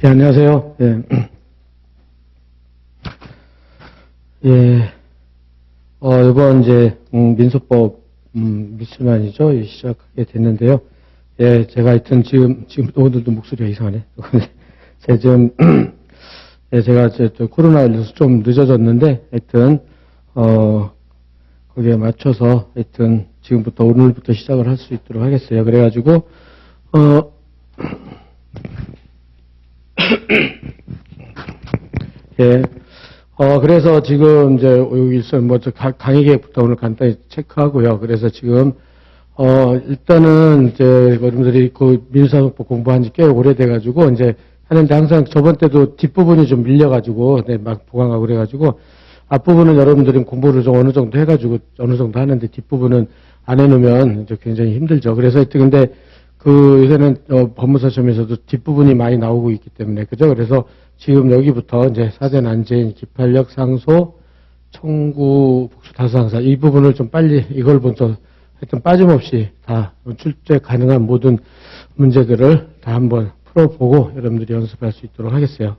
예, 안녕하세요. 예. 예. 이번 이제, 민소법, 미술만이죠. 시작하게 됐는데요. 예, 제가 하여튼 지금, 오늘도 목소리가 이상하네. 제가 지금, 예, 제가 저 코로나19로 좀 늦어졌는데, 하여튼, 거기에 맞춰서, 하여튼, 지금부터, 오늘부터 시작을 할 수 있도록 하겠어요. 그래가지고, 예. 그래서 지금 이제 여기 일선 강의 계획부터 오늘 간단히 체크하고요. 그래서 지금, 일단은 이제 여러분들이 그 민사소법 공부한 지 꽤 오래돼가지고 이제 하는데 항상 저번 때도 뒷부분이 좀 밀려가지고 네, 막 보강하고 그래가지고 앞부분은 여러분들이 공부를 좀 어느 정도 해가지고 어느 정도 하는데 뒷부분은 안 해놓으면 이제 굉장히 힘들죠. 그래서 하여튼 근데 그 요새는 법무사 시험에서도 뒷부분이 많이 나오고 있기 때문에 그죠? 그래서 지금 여기부터 이제 사대 난제인 기판력 상소 청구 복수 다수항사 이 부분을 좀 빨리 이걸 먼저 하여튼 빠짐없이 다 출제 가능한 모든 문제들을 다 한번 풀어보고 여러분들이 연습할 수 있도록 하겠어요.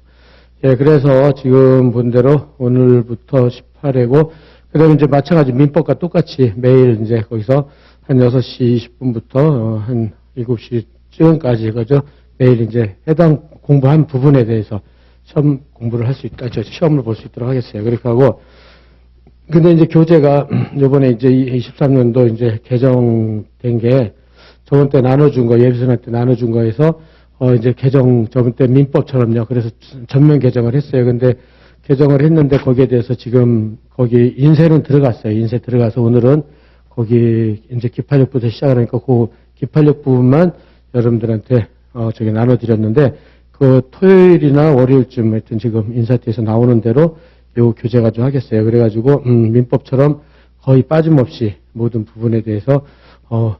예, 그래서 지금 본 대로 오늘부터 18회고 그 다음에 이제 마찬가지 민법과 똑같이 매일 이제 거기서 한 6시 20분부터 한 7시쯤까지 그죠? 매일 이제 해당 공부한 부분에 대해서 시험 공부를 할 수 있다, 시험을 볼 수 있도록 하겠어요. 그렇게 하고, 근데 이제 교재가 요번에 이제 23년도 이제 개정된 게 저번 때 나눠준 거, 예비선할 때 나눠준 거에서 이제 저번 때 민법처럼요. 그래서 전면 개정을 했어요. 근데 개정을 했는데 거기에 대해서 지금 거기 인쇄는 들어갔어요. 인쇄 들어가서 오늘은 거기 이제 기판력부터 시작을 하니까 그 기판력 부분만 여러분들한테 저기 나눠드렸는데 그 토요일이나 월요일쯤 하여튼 지금 인사팀에서 나오는 대로 요 교재 가지고 하겠어요. 그래가지고 민법처럼 거의 빠짐없이 모든 부분에 대해서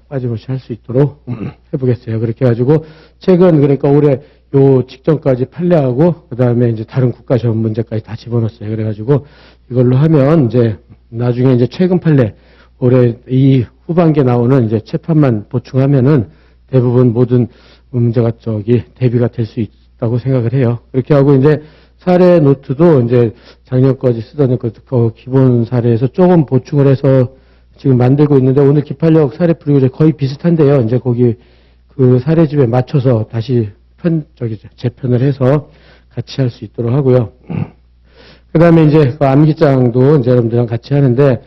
빠짐없이 할 수 있도록 해보겠어요. 그렇게 해가지고 최근 그러니까 올해 요 직전까지 판례하고 그 다음에 이제 다른 국가 시험 문제까지 다 집어넣었어요. 그래가지고 이걸로 하면 이제 나중에 이제 최근 판례 올해 이 후반기에 나오는 이제 채판만 보충하면은 대부분 모든 문제가 대비가 될 수 있다고 생각을 해요. 그렇게 하고 이제 사례 노트도 이제 작년까지 쓰던 그 기본 사례에서 조금 보충을 해서 지금 만들고 있는데 오늘 기판력 사례 풀이고 거의 비슷한데요. 이제 거기 그 사례집에 맞춰서 다시 재편을 해서 같이 할 수 있도록 하고요. 그 다음에 이제 그 암기장도 이제 여러분들이랑 같이 하는데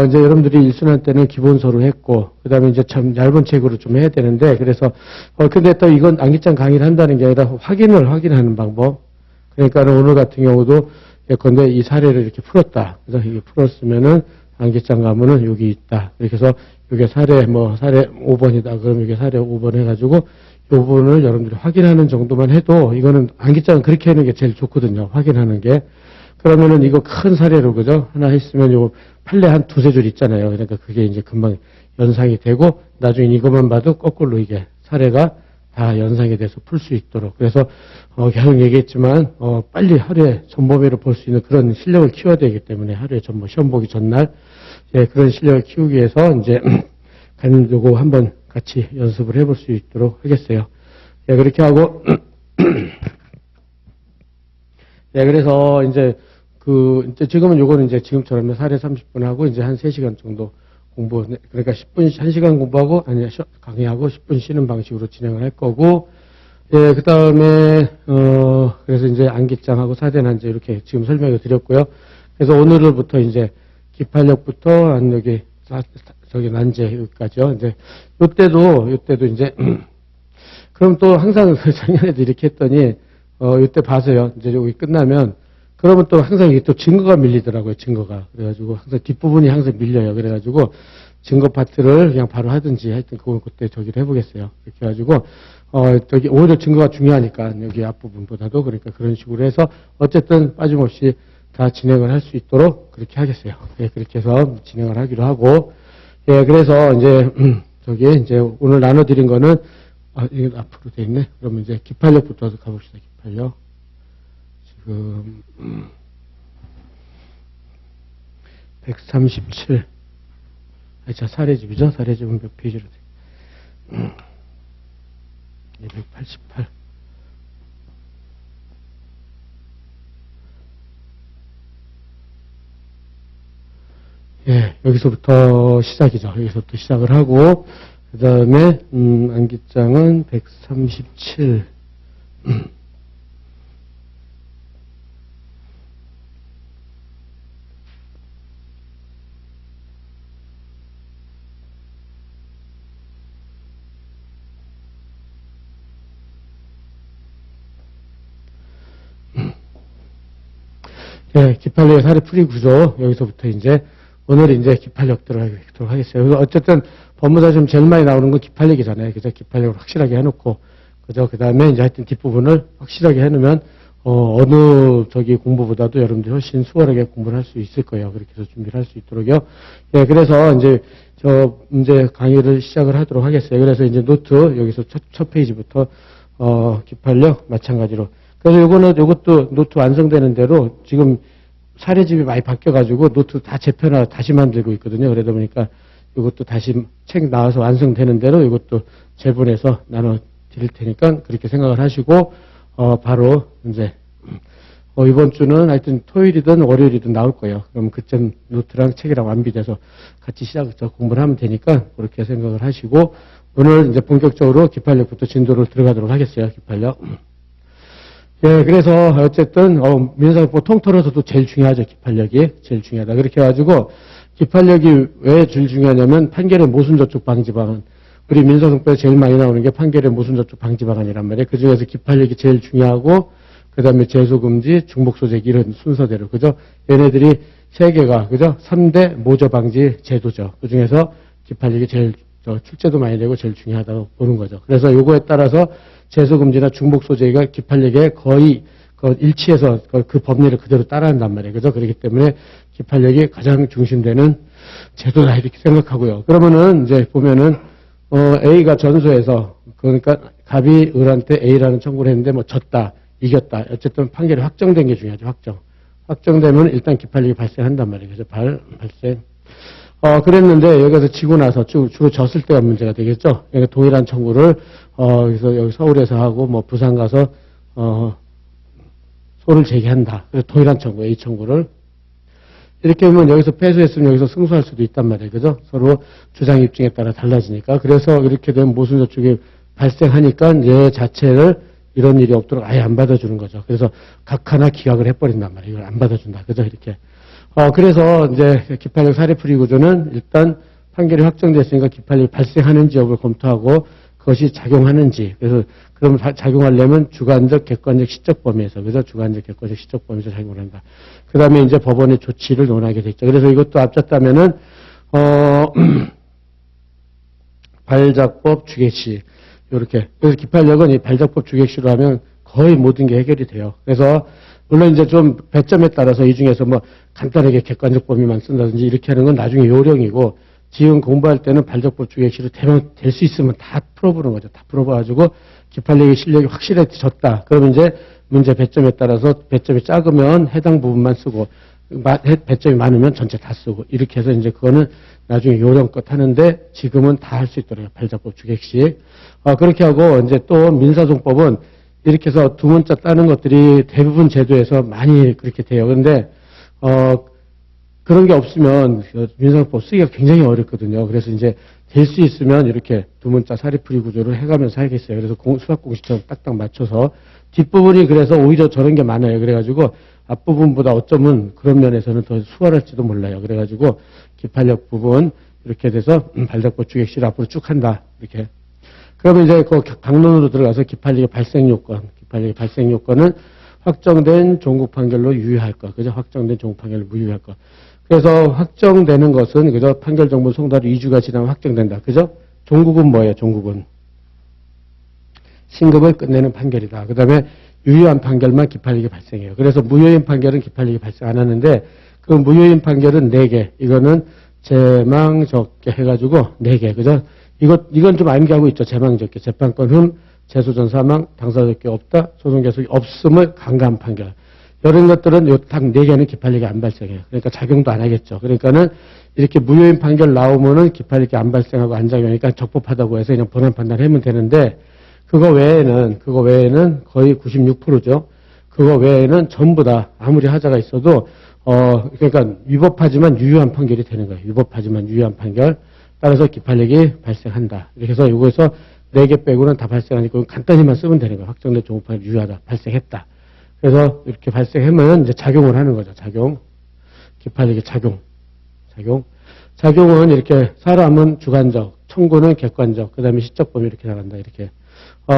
이제 여러분들이 일순할 때는 기본서로 했고, 그 다음에 이제 참 얇은 책으로 좀 해야 되는데, 그래서, 근데 또 이건 암기장 강의를 한다는 게 아니라 확인하는 방법. 그러니까 오늘 같은 경우도 예컨대 이 사례를 이렇게 풀었다. 그래서 이게 풀었으면은 암기장 가면은 여기 있다. 이렇게 해서 이게 사례 5번이다. 그럼 이게 사례 5번 해가지고 이 부분을 여러분들이 확인하는 정도만 해도 이거는 암기장은 그렇게 하는 게 제일 좋거든요. 확인하는 게. 그러면은 이거 큰 사례로 그죠? 하나 했으면 요 판례 한 두세 줄 있잖아요. 그러니까 그게 이제 금방 연상이 되고 나중에 이것만 봐도 거꾸로 이게 사례가 다 연상이 돼서 풀 수 있도록. 그래서 계속 얘기했지만 빨리 하루에 전범위로 볼 수 있는 그런 실력을 키워야 되기 때문에 하루에 전범 시험 보기 전날 예, 그런 실력을 키우기 위해서 이제 요거 한번 같이 연습을 해볼 수 있도록 하겠어요. 예, 그렇게 하고 예, 그래서 이제 이제 지금은 요거는 이제 지금처럼 사례 30분 하고 이제 한 3시간 정도 공부, 그러니까 10분, 1시간 공부하고, 강의하고 10분 쉬는 방식으로 진행을 할 거고, 예, 그 다음에, 그래서 이제 암기장하고 사대난제 이렇게 지금 설명을 드렸고요. 그래서 오늘부터 이제 기판력부터 한 여기, 난제 여기까지요. 이제, 요때도 이제, 그럼 또 항상 작년에도 이렇게 했더니, 요때 봐서요. 이제 여기 끝나면, 그러면 또 항상 이게 또 증거가 밀리더라고요, 증거가. 그래가지고 항상 뒷부분이 항상 밀려요. 그래가지고 증거 파트를 그냥 바로 하든지 하여튼 그때 저기를 해보겠어요. 이렇게 해가지고, 오히려 증거가 중요하니까 여기 앞부분보다도 그러니까 그런 식으로 해서 어쨌든 빠짐없이 다 진행을 할 수 있도록 그렇게 하겠어요. 예, 그렇게 해서 진행을 하기로 하고, 예, 그래서 이제, 이제 오늘 나눠드린 거는, 이거 앞으로 돼 있네. 그러면 이제 기판력부터 가봅시다, 기판력. 지금 137. 자, 사례집이죠. 사례집은 몇 페이지로 돼? 288. 예, 여기서부터 시작이죠. 여기서부터 시작을 하고, 그 다음에, 암기장은 137. 예, 기판력의 사례풀이 구조, 여기서부터 이제, 오늘 이제 기판력 들어가도록 하겠어요. 그래서 어쨌든, 법무사 좀 제일 많이 나오는 건 기판력이잖아요. 그죠? 기판력을 확실하게 해놓고, 그죠? 그 다음에 이제 하여튼 뒷부분을 확실하게 해놓으면, 어느 저기 공부보다도 여러분들이 훨씬 수월하게 공부를 할 수 있을 거예요. 그렇게 해서 준비를 할 수 있도록요. 예, 그래서 이제, 저 문제 강의를 시작을 하도록 하겠어요. 그래서 이제 노트, 여기서 첫 페이지부터, 기판력 마찬가지로. 그래서 요것도 노트 완성되는 대로 지금 사례집이 많이 바뀌어가지고 노트 다 재편하고 다시 만들고 있거든요. 그러다 보니까 요것도 다시 책 나와서 완성되는 대로 이것도 재본해서 나눠 드릴 테니까 그렇게 생각을 하시고, 바로 이제, 이번 주는 하여튼 토요일이든 월요일이든 나올 거예요. 그럼 그쯤 노트랑 책이랑 완비돼서 같이 공부를 하면 되니까 그렇게 생각을 하시고, 오늘 이제 본격적으로 기판력부터 진도를 들어가도록 하겠어요. 기판력. 예, 그래서 어쨌든 민사법 통틀어서도 제일 중요하죠. 기판력이 제일 중요하다. 그렇게 해가지고 기판력이 왜 제일 중요하냐면 판결의 모순저촉 방지 방안. 우리 민사소송법에 제일 많이 나오는 게 판결의 모순저촉 방지 방안이란 말이에요. 그 중에서 기판력이 제일 중요하고 그 다음에 제소금지, 중복소재기 이런 순서대로 그죠? 얘네들이 세 개가 그죠? 3대 모저 방지 제도죠. 그 중에서 기판력이 제일 출제도 많이 되고 제일 중요하다고 보는 거죠. 그래서 요거에 따라서 제소금지나 중복소재기가 기판력에 거의 일치해서 그 법리를 그대로 따라한단 말이에요. 그죠? 그렇기 때문에 기판력이 가장 중심되는 제도다 이렇게 생각하고요. 그러면은 이제 보면은 A가 전소해서 그러니까 갑이 을한테 A라는 청구를 했는데 뭐 졌다, 이겼다. 어쨌든 판결이 확정된 게 중요하죠. 확정되면 일단 기판력이 발생한단 말이에요. 그래서 발생. 그랬는데 여기서 지고 나서 주로 졌을 때가 문제가 되겠죠. 그러니까 동일한 청구를 그래서 여기 서울에서 하고 뭐 부산 가서 소를 제기한다. 그래서 동일한 청구, A 청구를 이렇게 하면 여기서 패소했으면 여기서 승소할 수도 있단 말이에요. 그죠? 서로 주장 입증에 따라 달라지니까. 그래서 이렇게 되면 모순저촉이 발생하니까 얘 자체를 이런 일이 없도록 아예 안 받아주는 거죠. 그래서 각 하나 기각을 해버린단 말이에요. 이걸 안 받아준다. 그죠? 이렇게. 그래서 이제 기판력 사례풀이 구조는 일단 판결이 확정됐으니까 기판력이 발생하는지 여부를 검토하고 그것이 작용하는지. 그래서 그럼 작용하려면 주관적, 객관적, 시적 범위에서 그죠? 주관적, 객관적, 시적 범위에서 작용을 한다. 그 다음에 이제 법원의 조치를 논하게 됐죠. 그래서 이것도 앞졌다면은 발작법, 주객시 이렇게. 그래서 기판력은 이 발작법, 주객시로 하면 거의 모든 게 해결이 돼요. 그래서 물론 이제 좀 배점에 따라서 이 중에서 뭐 간단하게 객관적 범위만 쓴다든지 이렇게 하는 건 나중에 요령이고 지금 공부할 때는 발작법 주객시로 될 수 있으면 다 풀어보는 거죠. 다 풀어봐가지고 기판력의 실력이 확실해졌다. 그러면 이제 문제 배점에 따라서 배점이 작으면 해당 부분만 쓰고 배점이 많으면 전체 다 쓰고 이렇게 해서 이제 그거는 나중에 요령껏 하는데 지금은 다 할 수 있더라고요. 발작법 주객시. 그렇게 하고 이제 또 민사소송법은 이렇게 해서 두 문자 따는 것들이 대부분 제도에서 많이 그렇게 돼요. 그런데 그런 게 없으면 민사소송법 쓰기가 굉장히 어렵거든요. 그래서 이제 될 수 있으면 이렇게 두 문자 사례풀이 구조를 해가면서 하겠어요. 그래서 수학공식처럼 딱딱 맞춰서 뒷부분이 그래서 오히려 저런 게 많아요. 그래가지고 앞부분보다 어쩌면 그런 면에서는 더 수월할지도 몰라요. 그래가지고 기판력 부분 이렇게 돼서 발작법 주객시를 앞으로 쭉 한다. 이렇게. 그러면 이제 그 강론으로 들어가서 기판력의 발생 요건은 확정된 종국 판결로 유효할 것. 그죠? 확정된 종국 판결로 무효할 것. 그래서 확정되는 것은 그죠? 판결 정보 송달 2주가 지나면 확정된다. 그죠? 종국은 뭐예요? 종국은 신급을 끝내는 판결이다. 그다음에 유효한 판결만 기판력이 발생해요. 그래서 무효인 판결은 기판력이 발생 안 하는데 그 무효인 판결은 4개. 이거는 제망적게 해가지고 4개. 그죠? 이건 좀 암기하고 있죠. 제망적게. 재판권 흠, 재소전 사망, 당사적게 없다, 소송 계속이 없음을 강간 판결. 이런 것들은 딱 4개는 기판력이 안 발생해요. 그러니까 작용도 안 하겠죠. 그러니까는 이렇게 무효인 판결 나오면은 기판력이 안 발생하고 안 작용하니까 적법하다고 해서 그냥 본안 판단하면 되는데 그거 외에는 거의 96%죠. 그거 외에는 전부 다 아무리 하자가 있어도 그러니까 위법하지만 유효한 판결이 되는 거예요. 위법하지만 유효한 판결. 따라서 기판력이 발생한다. 이렇게 해서 이거에서 4개 빼고는 다 발생하니까 간단히만 쓰면 되는 거예요. 확정된 종부판결 유효하다. 발생했다. 그래서 이렇게 발생하면 이제 작용을 하는 거죠. 작용. 기판력의 작용. 작용은 이렇게 사람은 주관적, 청구는 객관적, 그 다음에 시적 범위 이렇게 나간다. 이렇게.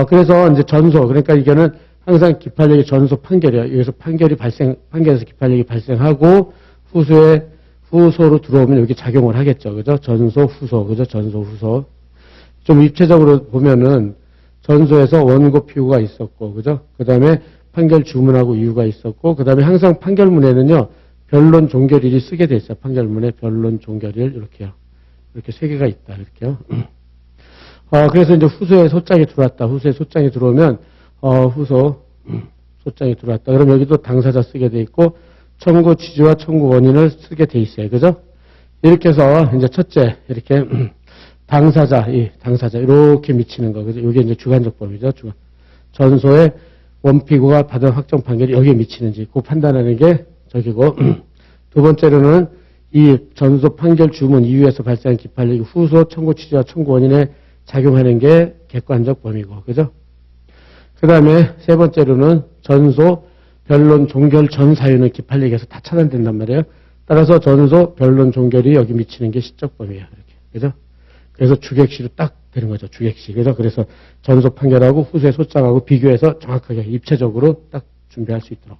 그래서 이제 전소. 그러니까 이거는 항상 기판력의 전소 판결이에요. 여기서 판결에서 기판력이 발생하고 후소로 들어오면 여기 작용을 하겠죠. 그죠? 전소, 후소. 그죠? 전소, 후소. 좀 입체적으로 보면은 전소에서 원고 피고가 있었고, 그죠? 그 다음에 판결 주문하고 이유가 있었고, 그 다음에 항상 판결문에는요, 변론 종결일이 쓰게 돼 있어요. 판결문에 변론 종결일, 이렇게요. 이렇게 3개가 있다, 이렇게요. 그래서 이제 후소에 소장이 들어왔다. 후소에 소장이 들어오면, 소장이 들어왔다. 그럼 여기도 당사자 쓰게 돼 있고, 청구 취지와 청구 원인을 쓰게 돼 있어요. 그죠? 이렇게 해서, 이제 첫째, 이렇게, 당사자, 이렇게 미치는 거. 그죠? 이게 이제 주관적 범위죠. 전소의 원피고가 받은 확정 판결이 여기에 미치는지, 그 판단하는 게 저기고, 두 번째로는 이 전소 판결 주문 이유에서 발생한 기판력이 후소 청구 취지와 청구 원인에 작용하는 게 객관적 범위고, 그죠? 그 다음에 세 번째로는 전소, 변론, 종결 전 사유는 기판력에서 다 차단된단 말이에요. 따라서 전소, 변론, 종결이 여기 미치는 게 시적 범위예요. 이렇게. 그죠? 그래서 주객시로 딱 되는 거죠. 주객시. 그래서 전소 판결하고 후소의 소장하고 비교해서 정확하게 입체적으로 딱 준비할 수 있도록.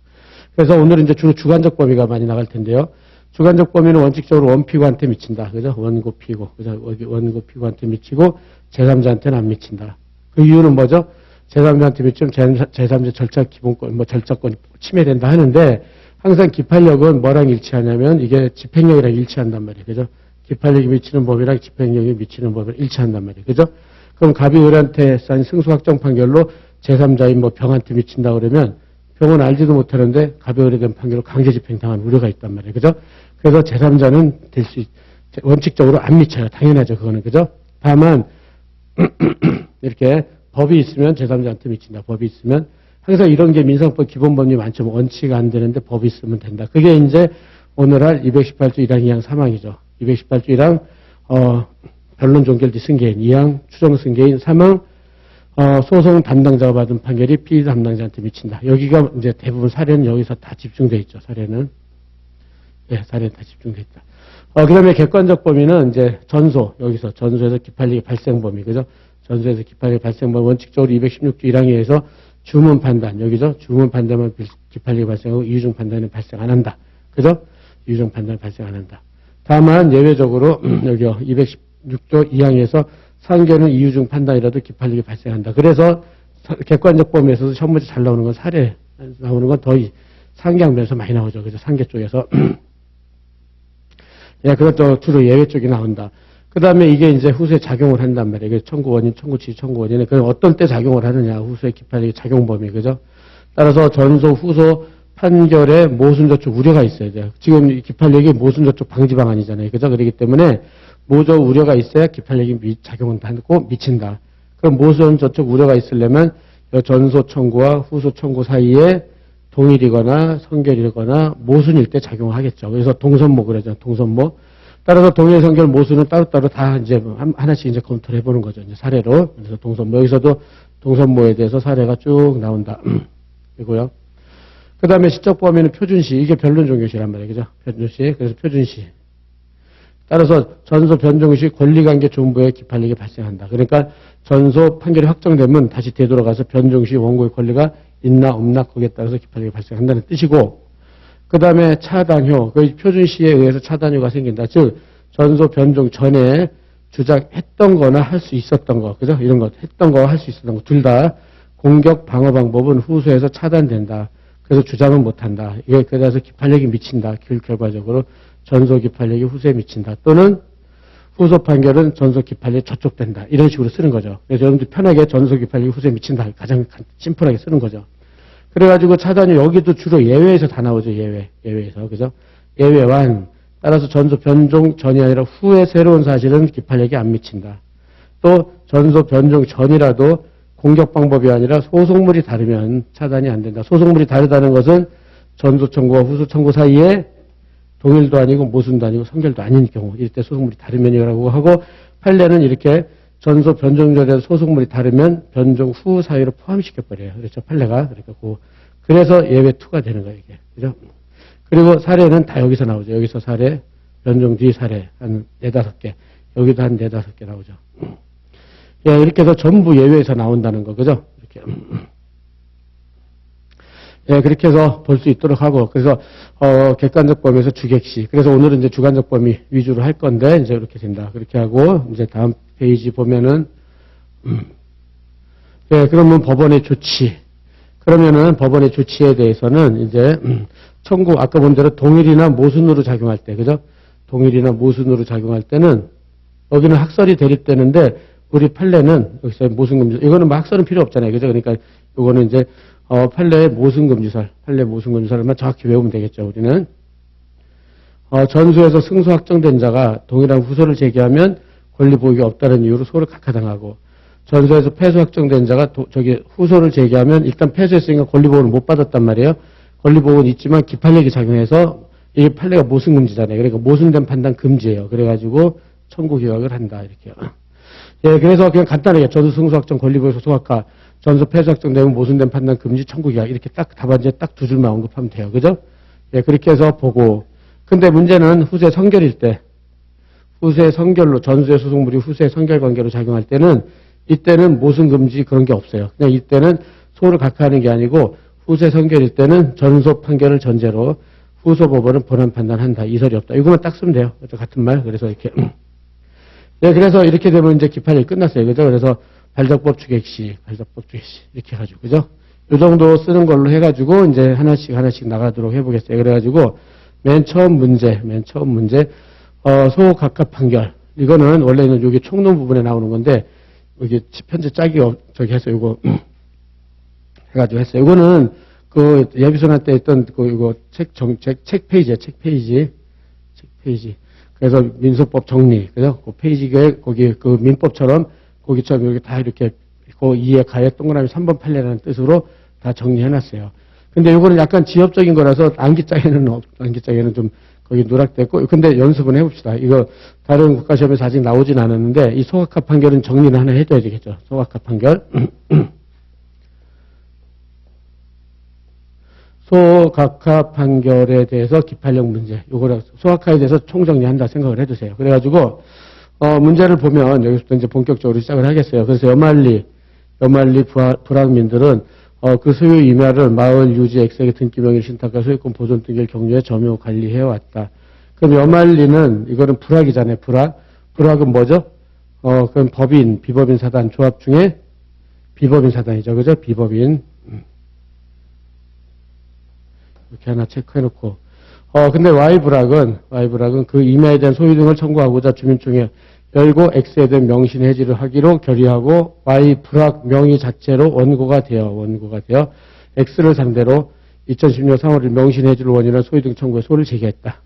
그래서 오늘은 이제 주로 주관적 범위가 많이 나갈 텐데요. 주관적 범위는 원칙적으로 원피고한테 미친다. 그죠? 원고 피고. 그죠? 원고 피고한테 미치고 제3자한테는 안 미친다. 그 이유는 뭐죠? 제3자한테 미치면 제3자 절차 기본권, 절차권 침해된다 하는데 항상 기판력은 뭐랑 일치하냐면 이게 집행력이랑 일치한단 말이에요. 그죠? 기판력이 미치는 법이랑 집행력이 미치는 법이랑 일치한단 말이에요. 그죠? 그럼 갑이 을한테 쌓인 승소 확정 판결로 제3자인 병한테 미친다 그러면 병은 알지도 못하는데 갑이 을에 대한 판결로 강제 집행당한 우려가 있단 말이에요. 그죠? 그래서 제3자는 원칙적으로 안 미쳐요. 당연하죠. 그거는. 그죠? 다만 이렇게 법이 있으면 제3자한테 미친다. 법이 있으면 항상 이런 게 민사법 기본법률 많죠. 원칙이 안 되는데 법이 있으면 된다. 그게 이제 오늘 할 218조 1항 2항 3항이죠. 218조 1항 변론 종결지 승계인 2항 추정 승계인 3항 소송 담당자가 받은 판결이 피의 담당자한테 미친다. 여기가 이제 대부분 사례는 여기서 다 집중되어 있죠. 사례는 다 집중되어 있다. 그 다음에 객관적 범위는 이제 여기서 전소에서 기판력이 발생 범위, 그죠? 전소에서 기판력이 발생 범위, 원칙적으로 216조 1항에 의해서 주문 판단, 여기죠? 주문 판단만 기판력이 발생하고 이유중 판단은 발생 안 한다. 그죠? 이유중 판단은 발생 안 한다. 다만 예외적으로 여기요. 216조 2항에서 상견은 이유중 판단이라도 기판력이 발생한다. 그래서 객관적 범위에서도 첫 번째 잘 나오는 건 사례 나오는 건 더 상계항변에서 많이 나오죠. 그죠? 상계 쪽에서. 그것도 주로 예외 쪽이 나온다. 그 다음에 이게 이제 후수에 작용을 한단 말이에요. 청구 원인, 청구 취지, 청구 원인은 그럼 어떤 때 작용을 하느냐. 후수의 기판력이 작용 범위, 그죠? 따라서 전소, 후소 판결에 모순저촉 우려가 있어야 돼요. 지금 기판력이 모순저촉 방지 방안이잖아요. 그죠? 그렇기 때문에 모조 우려가 있어야 기판력이 작용은 하고 미친다. 그럼 모순저촉 우려가 있으려면 전소 청구와 후소 청구 사이에 동일이거나 성결이거나 모순일 때 작용을 하겠죠. 그래서 동선모 그러죠. 동선모. 따라서 동일, 성결, 모순은 따로따로 다 이제 하나씩 이제 검토를 해보는 거죠. 이제 사례로. 그래서 동선모. 여기서도 동선모에 대해서 사례가 쭉 나온다. 이고요. 그 다음에 시적 범위는 표준시. 이게 변론 종결시란 말이에요. 그죠? 표준시. 그래서 표준시. 따라서 전소 변종시 권리관계 존부의 기판력이 발생한다. 그러니까 전소 판결이 확정되면 다시 되돌아가서 변종시 원고의 권리가 있나 없나 거기에 따라서 기판력이 발생한다는 뜻이고, 그 다음에 차단효, 그 표준시에 의해서 차단효가 생긴다. 즉 전소 변종 전에 주장했던 거나 할 수 있었던 거, 그죠? 이런 것 했던 거 할 수 있었던 거 둘 다 공격 방어 방법은 후소에서 차단된다. 그래서 주장은 못한다. 이게 그래서 기판력이 미친다. 결과적으로 전소 기판력이 후소에 미친다. 또는 후소 판결은 전소 기판력이 저촉된다. 이런 식으로 쓰는 거죠. 그래서 여러분들 편하게 전소 기판력이 후소에 미친다. 가장 심플하게 쓰는 거죠. 그래가지고 차단이 여기도 주로 예외에서 다 나오죠. 예외에서. 그죠? 예외완. 따라서 전소 변종 전이 아니라 후에 새로운 사실은 기판력이 안 미친다. 또 전소 변종 전이라도 공격 방법이 아니라 소속물이 다르면 차단이 안 된다. 소속물이 다르다는 것은 전소 청구와 후소 청구 사이에 동일도 아니고 모순도 아니고 성결도 아닌 경우 이럴 때 소속물이 다르면이라고 하고 판례는 이렇게 전소 변종절에서 소속물이 다르면 변종 후 사유로 포함시켜버려요. 그렇죠. 판례가. 그러니까 그래서 예외 2가 되는 거예요. 이게. 그죠? 그리고 사례는 다 여기서 나오죠. 여기서 사례, 변종 뒤 사례 한 4-5개. 여기도 한 4-5개 나오죠. 예, 이렇게 해서 전부 예외에서 나온다는 거. 그죠? 이렇게. 예, 그렇게 해서 볼 수 있도록 하고, 그래서, 객관적 범위에서 주객시. 그래서 오늘은 이제 주관적 범위 위주로 할 건데, 이제 이렇게 된다. 그렇게 하고, 이제 다음 페이지 보면은, 예, 그러면 법원의 조치. 그러면은 법원의 조치에 대해서는 이제, 청구, 아까 본 대로 동일이나 모순으로 작용할 때, 그죠? 동일이나 모순으로 작용할 때는, 여기는 학설이 대립되는데, 우리 판례는, 여기서 모순금지, 이거는 뭐 학설은 필요 없잖아요. 그죠? 그러니까, 이거는 이제, 판례의 모순금지설, 판례 모순금지설만 정확히 외우면 되겠죠, 우리는. 전수에서 승소 확정된 자가 동일한 후소를 제기하면 권리 보호가 없다는 이유로 소를 각하당하고, 전수에서 패소 확정된 자가 후소를 제기하면 일단 패소했으니까 권리 보호를 못 받았단 말이에요. 권리 보호는 있지만 기판력이 작용해서 이게 판례가 모순금지잖아요. 그러니까 모순된 판단 금지예요. 그래가지고 청구 기각을 한다, 이렇게요. 예, 그래서 그냥 간단하게 전수 승소 확정 권리 보호 소각화 전수 패소 확정되면 모순된 판단 금지 청구 기각 이렇게 딱 답안지에 딱 2줄만 언급하면 돼요. 그죠? 예, 그렇게 해서 보고. 근데 문제는 후세 성결일 때, 후세 성결로 전수의 소속물이 후세 성결 관계로 작용할 때는 이때는 모순 금지 그런 게 없어요. 그냥 이때는 소를 각하하는 게 아니고 후세 성결일 때는 전소 판결을 전제로 후소 법원은 본안 판단한다. 이설이 없다. 이거만 딱 쓰면 돼요. 같은 말. 그래서 이렇게. 네, 그래서 이렇게 되면 이제 기판이 끝났어요. 그죠? 그래서 발작법 주객시 이렇게 해가지고 그죠? 요 정도 쓰는 걸로 해가지고 이제 하나씩 나가도록 해보겠어요. 그래가지고 맨 처음 문제 소각합 판결 이거는 원래는 여기 총론 부분에 나오는 건데 여기 편제 짝이 저기 해서 이거 해가지고 했어요. 이거는 그 예비선할 때 했던 그 이거 책 페이지. 그래서 민소법 정리 그죠? 그 페이지에 거기 그 민법처럼 거기처럼 여기 다 이렇게 그 2에 가에 동그라미 3번 판례라는 뜻으로 다 정리해놨어요. 근데 이거는 약간 지엽적인 거라서 암기장에는 좀 거기 누락됐고 근데 연습은 해봅시다. 이거 다른 국가시험에서 아직 나오진 않았는데 이 소각합 판결은 정리를 하나 해줘야 되겠죠. 소각합 판결. 소각합 판결에 대해서 기판력 문제. 요거를 소각합에 대해서 총정리한다 생각을 해주세요. 그래가지고 문제를 보면 여기서부터 이제 본격적으로 시작을 하겠어요. 그래서 여말리 불황민들은 그 소유 임야를 마을 유지 액세계 등기명의 신탁과 소유권 보존 등기를 경유해 점유 관리해 왔다. 그럼 여말리는 이거는 불황이잖아요. 불황은 뭐죠? 그럼 법인, 비법인 사단 조합 중에 비법인 사단이죠. 그죠? 비법인. 이렇게 하나 체크해놓고. 근데 Y불학은 그 임야에 대한 소유 등을 청구하고자 주민총회 열고 X에 대한 명신 해지를 하기로 결의하고 Y불학 명의 자체로 원고가 되어 X를 상대로 2010년 3월 1일 명신 해지를 원인한 소유 등 청구에 소를 제기했다.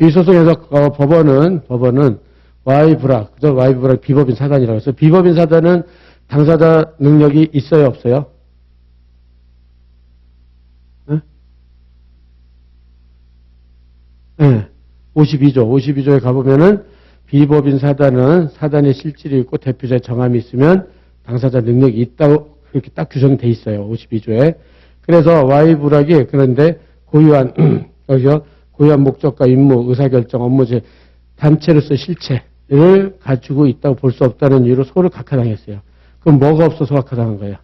이 소송에서 법원은 Y불학, 그죠? Y불학 비법인 사단이라고 해서 비법인 사단은 당사자 능력이 있어요, 없어요? 네. 52조에 가보면은 비법인 사단은 사단의 실질이 있고 대표자의 정함이 있으면 당사자 능력이 있다고 그렇게 딱 규정이 돼 있어요. 52조에. 그래서 Y불학이 그런데 고유한 목적과 임무, 의사결정, 업무제 단체로서 실체를 가지고 있다고 볼 수 없다는 이유로 소를 각하당했어요. 그럼 뭐가 없어서 각하당한 거예요?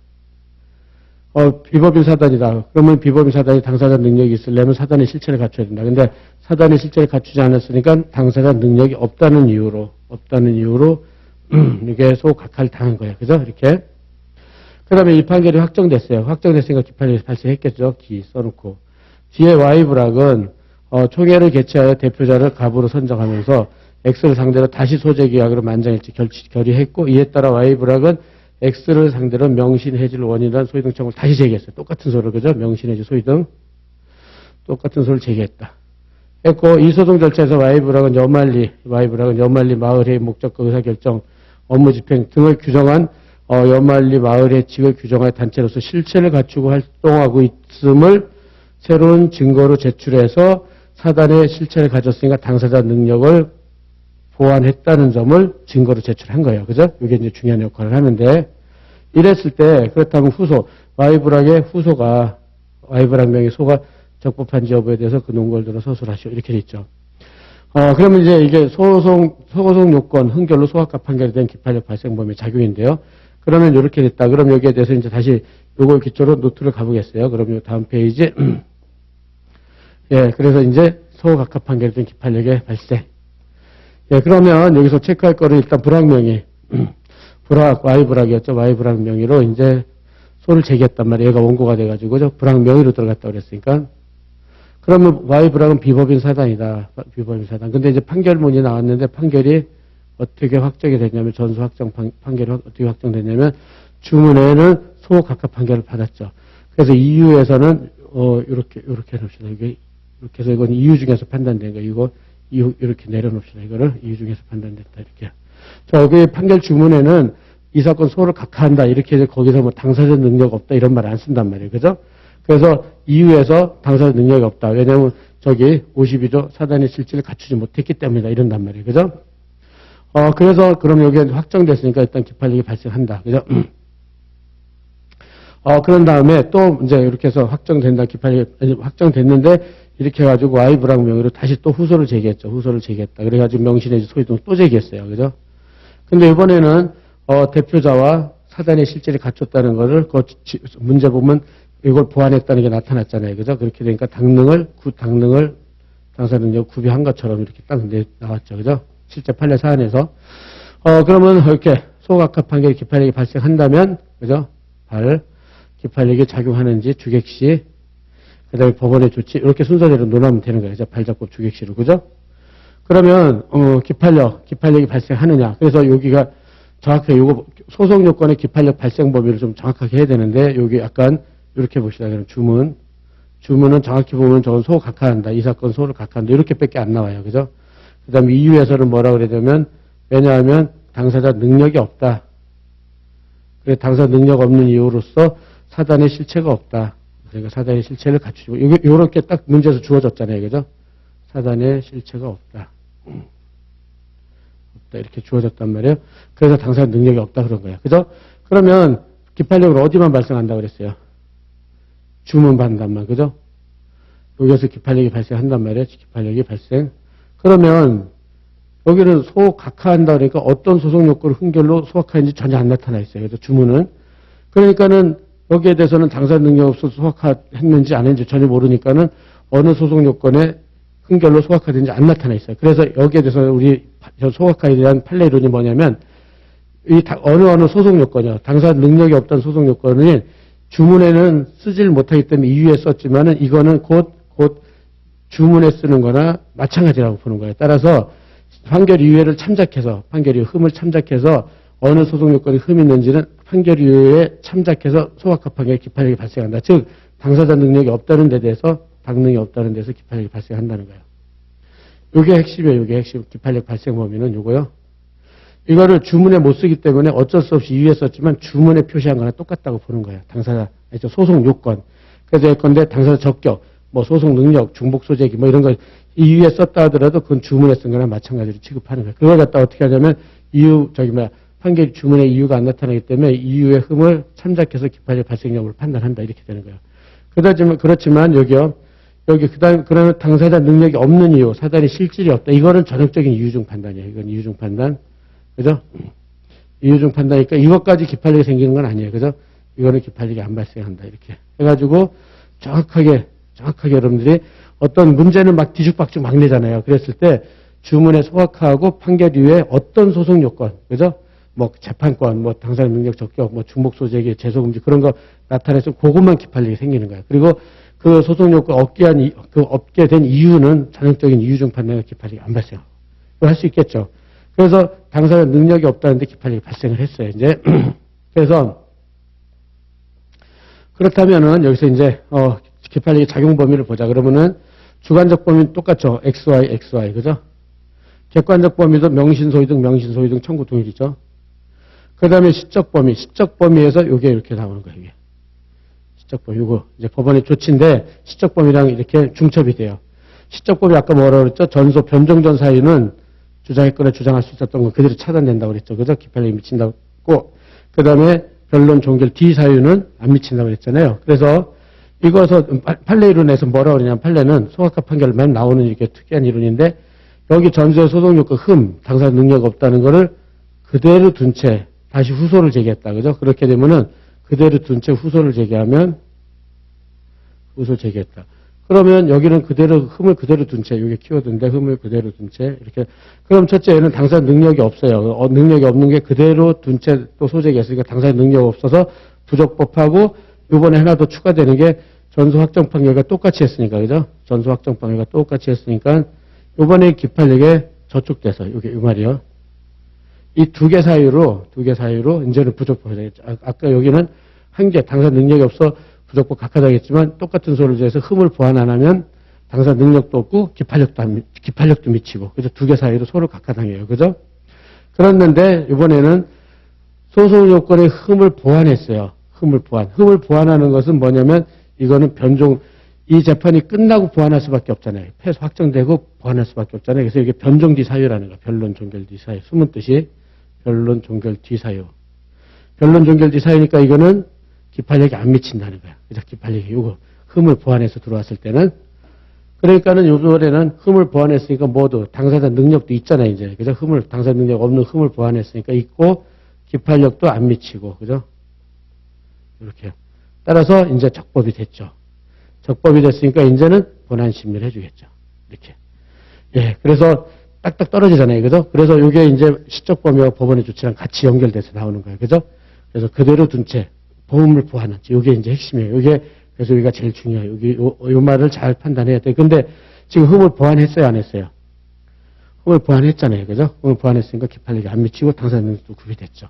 비법인 사단이다. 그러면 비법인 사단이 당사자 능력이 있으려면 사단의 실체를 갖춰야 된다. 근데 사단의 실체를 갖추지 않았으니까 당사자 능력이 없다는 이유로 이게 소각하를 당한 거예요. 그죠? 이렇게. 그 다음에 이 판결이 확정됐어요. 확정됐으니까 기판이 발생했겠죠. 기 써놓고. 뒤에 Y불학은 총회를 개최하여 대표자를 갑으로 선정하면서 X를 상대로 다시 소재계약으로 만장일치 결의했고 이에 따라 Y불학은 X를 상대로 명신해지를 원인한 소유등 청구를 다시 제기했어요. 똑같은 소를, 그죠? 명신해지 소유등. 똑같은 소를 제기했다. 했고, 이 소송 절차에서 Y불학은 여말리 마을의 목적과 의사결정, 업무 집행 등을 규정한 연말리 마을의 직을 규정할 단체로서 실체를 갖추고 활동하고 있음을 새로운 증거로 제출해서 사단의 실체를 가졌으니까 당사자 능력을 보완했다는 점을 증거로 제출한 거예요. 그죠? 이게 이제 중요한 역할을 하는데, 이랬을 때, 그렇다면 후소, Y불학의 후소가, Y불학 명의 소가 적법한지 여부에 대해서 그 논거를 들어 서술하시오. 이렇게 돼 있죠. 그러면 이제 이게 소송 요건, 흥결로 소학과 판결에 대한 기판력 발생 범위 작용인데요. 그러면 이렇게 됐다. 그럼 여기에 대해서 이제 다시 요걸 기초로 노트를 가보겠어요. 그럼 요 다음 페이지. 예, 그래서 이제 소각합 판결에 대한 기판력의 발생. 예, 그러면 여기서 체크할 거를 일단 불학명의 Y불학이었죠. Y불학 명의로 이제 소를 제기했단 말이에요. 얘가 원고가 돼가지고, 불학 명의로 들어갔다 그랬으니까. 그러면 Y불학은 비법인 사단이다. 비법인 사단. 근데 이제 판결문이 나왔는데 판결이 어떻게 확정이 됐냐면, 전수 확정 판결이 어떻게 확정됐냐면, 주문에는 소각합 판결을 받았죠. 그래서 이유에서는, 이렇게 해놓읍시다. 이게, 이렇게 해서 이건 이유 중에서 판단된 거. 이거, 이렇게 내려놓읍시다. 이거를 이유 중에서 판단됐다. 이렇게. 여기 판결 주문에는 이 사건 소를 각하한다. 이렇게 해서 거기서 뭐 당사자 능력 없다. 이런 말 안 쓴단 말이에요. 그죠? 그래서 이유에서 당사자 능력이 없다. 왜냐면 저기 52조 사단의 실질을 갖추지 못했기 때문이다. 이런단 말이에요. 그죠? 그래서 그럼 여기에 확정됐으니까 일단 기판력이 발생한다. 그죠? 그런 다음에 또 이제 이렇게 해서 확정된다. 기판력이 확정됐는데 이렇게 해가지고 Y불학 명의로 다시 또 후소를 제기했죠. 후소를 제기했다. 그래가지고 명신의 소위 등 또 제기했어요. 그죠? 근데 이번에는, 대표자와 사단의 실질이 갖췄다는 거를, 문제 보면 이걸 보완했다는 게 나타났잖아요. 그죠? 그렇게 되니까 당사자 능력 구비한 것처럼 이렇게 딱 나왔죠. 그죠? 실제 판례 사안에서. 그러면 이렇게 소각합 판결 기판력이 발생한다면, 그죠? 기판력이 작용하는지 주객시, 그 다음에 법원의 조치, 이렇게 순서대로 논하면 되는 거예요. 발작법 주객시로. 그죠? 그러면, 기판력이 발생하느냐. 그래서 여기가 정확하게 요거, 소송 요건의 기판력 발생 범위를 좀 정확하게 해야 되는데, 여기 약간, 이렇게 봅시다. 그럼 주문은 정확히 보면 저건 소 각하한다. 이 사건 소를 각하한다. 이렇게 밖에 안 나와요. 그죠? 그 다음에 이유에서는 뭐라 그러냐면, 왜냐하면 당사자 능력이 없다. 그래, 당사자 능력 없는 이유로서 사단의 실체가 없다. 그러니까 사단의 실체를 갖추고, 요렇게 딱 문제에서 주어졌잖아요. 그죠? 사단의 실체가 없다. 이렇게 주어졌단 말이에요. 그래서 당사자 능력이 없다 그런 거예요. 그죠? 그러면 기판력은 어디만 발생한다고 그랬어요? 주문 판단만. 그죠? 여기서 기판력이 발생한단 말이에요. 기판력이 발생. 그러면 여기는 소각하한다 그러니까 어떤 소송 요건을 흥결로 소각하는지 전혀 안 나타나 있어요. 그래서 주문은. 그러니까는 여기에 대해서는 당사자 능력 없어서 소각했는지 안 했는지 전혀 모르니까는 어느 소송 요건에 흥결로 소각하든지 안 나타나 있어요. 그래서 여기에 대해서 우리 소각하에 대한 판례 이론이 뭐냐면 어느 소송 요건이요. 당사자 능력이 없던 소송 요건은 주문에는 쓰질 못하기 때문에 이유에 썼지만은 이거는 곧 주문에 쓰는 거나 마찬가지라고 보는 거예요. 따라서 판결 이유를 참작해서 판결 이유 흠을 참작해서 어느 소송 요건이 흠이 있는지는 판결 이유에 참작해서 소각합 판결 기판력이 발생한다. 즉 당사자 능력이 없다는 데 대해서 당능이 없다는 데서 기판력이 발생한다는 거예요. 이게 핵심이에요. 이게 핵심. 기판력 발생 범위는 요거요. 이거를 주문에 못 쓰기 때문에 어쩔 수 없이 이유에 썼지만 주문에 표시한 거랑 똑같다고 보는 거예요. 당사자, 소송 요건. 그래서 예컨대 당사자 적격, 뭐 소송 능력, 중복 소재기 뭐 이런 거 이유에 썼다 하더라도 그건 주문에 쓴 거랑 마찬가지로 취급하는 거예요. 그걸 갖다 어떻게 하냐면 판결 주문의 이유가 안 나타나기 때문에 이유의 흠을 참작해서 기판력 발생 여부를 판단한다. 이렇게 되는 거예요. 그렇지만 그러면 당사자 능력이 없는 이유, 사단의 실질이 없다. 이거는 전형적인 이유중 판단이에요. 이건 이유중 판단. 그죠? 이유중 판단이니까 이것까지 기판력이 생기는 건 아니에요. 그죠? 이거는 기판력이 안 발생한다. 이렇게 해가지고 정확하게 여러분들이 어떤 문제는 막 뒤죽박죽 막 내잖아요. 그랬을 때 주문에 소각하고 판결 이후에 어떤 소송 요건, 그죠? 뭐 재판권, 뭐 당사자 능력 적격, 뭐 중복 소재기, 제소금지 그런 거 나타내서 그것만 기판력이 생기는 거예요. 그리고 그 소송 요건 얻게 된 이유는 전형적인 이유중 판단과 기판력이 안 발생하고. 할 수 있겠죠. 그래서 당사자 능력이 없다는데 기판력이 발생을 했어요. 이제 그래서 그렇다면은 여기서 이제 기판력의 작용 범위를 보자. 그러면은 주관적 범위는 똑같죠. XY, 그죠? 객관적 범위도 명신소위 등 청구 동일이죠. 그 다음에 시적 범위에서 요게 이렇게 나오는 거예요, 이게. 시적 범위, 요거. 이제 법원의 조치인데, 시적 범위랑 이렇게 중첩이 돼요. 시적 범위 아까 뭐라고 그랬죠? 전소, 변종전 사유는 주장했거나 주장할 수 있었던 건 그대로 차단된다고 그랬죠. 그죠? 기판력이 미친다고. 그 다음에 변론 종결 D 사유는 안 미친다고 그랬잖아요. 그래서 이거서 판례 이론에서 뭐라고 그러냐면 판례는 소각합 판결만 나오는 이게 특이한 이론인데 여기 전소의 소송요건 당사 능력 없다는 거를 그대로 둔 채 다시 후소를 제기했다. 그죠? 그렇게 되면은 그대로 둔 채 후소를 제기하면 후소 제기했다. 그러면 여기는 흠을 그대로 둔 채, 이게 키워드인데 흠을 그대로 둔 채, 이렇게. 그럼 첫째는 당사 능력이 없어요. 능력이 없는 게 그대로 둔 채 또 소재기했으니까 당사 능력이 없어서 부적법하고 요번에 하나 더 추가되는 게 전소 확정 판결과 똑같이 했으니까, 그죠? 전소 확정 판결과 똑같이 했으니까 요번에 기판력에 저촉돼서, 이 말이요. 이 두 개 사유로 이제는 부적법이 되겠죠. 아까 여기는 한 개, 당사 능력이 없어 부적법 각하다겠지만 똑같은 소를 해서 흠을 보완 안 하면 당사 능력도 없고 기판력도 미치고 그죠? 두 개 사이로 소를 각하당해요. 그죠? 그랬는데 이번에는 소송 요건의 흠을 보완했어요. 흠을 보완하는 것은 뭐냐면 이거는 이 재판이 끝나고 보완할 수밖에 없잖아요. 패소 확정되고 보완할 수밖에 없잖아요. 그래서 이게 변종 뒤 사유라는 거예요. 변론 종결 뒤 사유. 숨은 뜻이 변론 종결 뒤 사유. 변론 종결 뒤 사유니까 이거는 기판력이 안 미친다는 거야. 그죠? 기판력이 요거 흠을 보완해서 들어왔을 때는 그러니까는 요번에는 흠을 보완했으니까 모두 당사자 능력도 있잖아요, 이제. 그죠? 당사 능력 없는 흠을 보완했으니까 있고 기판력도 안 미치고. 그죠? 이렇게. 따라서 이제 적법이 됐죠. 적법이 됐으니까 이제는 본안 심리를 해 주겠죠. 이렇게. 예. 그래서 딱딱 떨어지잖아요. 그죠? 그래서 요게 이제 시적 범위와 법원의 조치랑 같이 연결돼서 나오는 거예요. 그죠? 그래서 그대로 둔 채 보험을 보완하지. 이게 이제 핵심이에요. 이게 그래서 여기가 제일 중요해요. 여기 요 말을 잘 판단해야 돼. 근데 지금 흠을 보완했어요, 안 했어요? 흠을 보완했잖아요, 그죠? 흠을 보완했으니까 기판력이 안 미치고 당사자능력도 구비됐죠.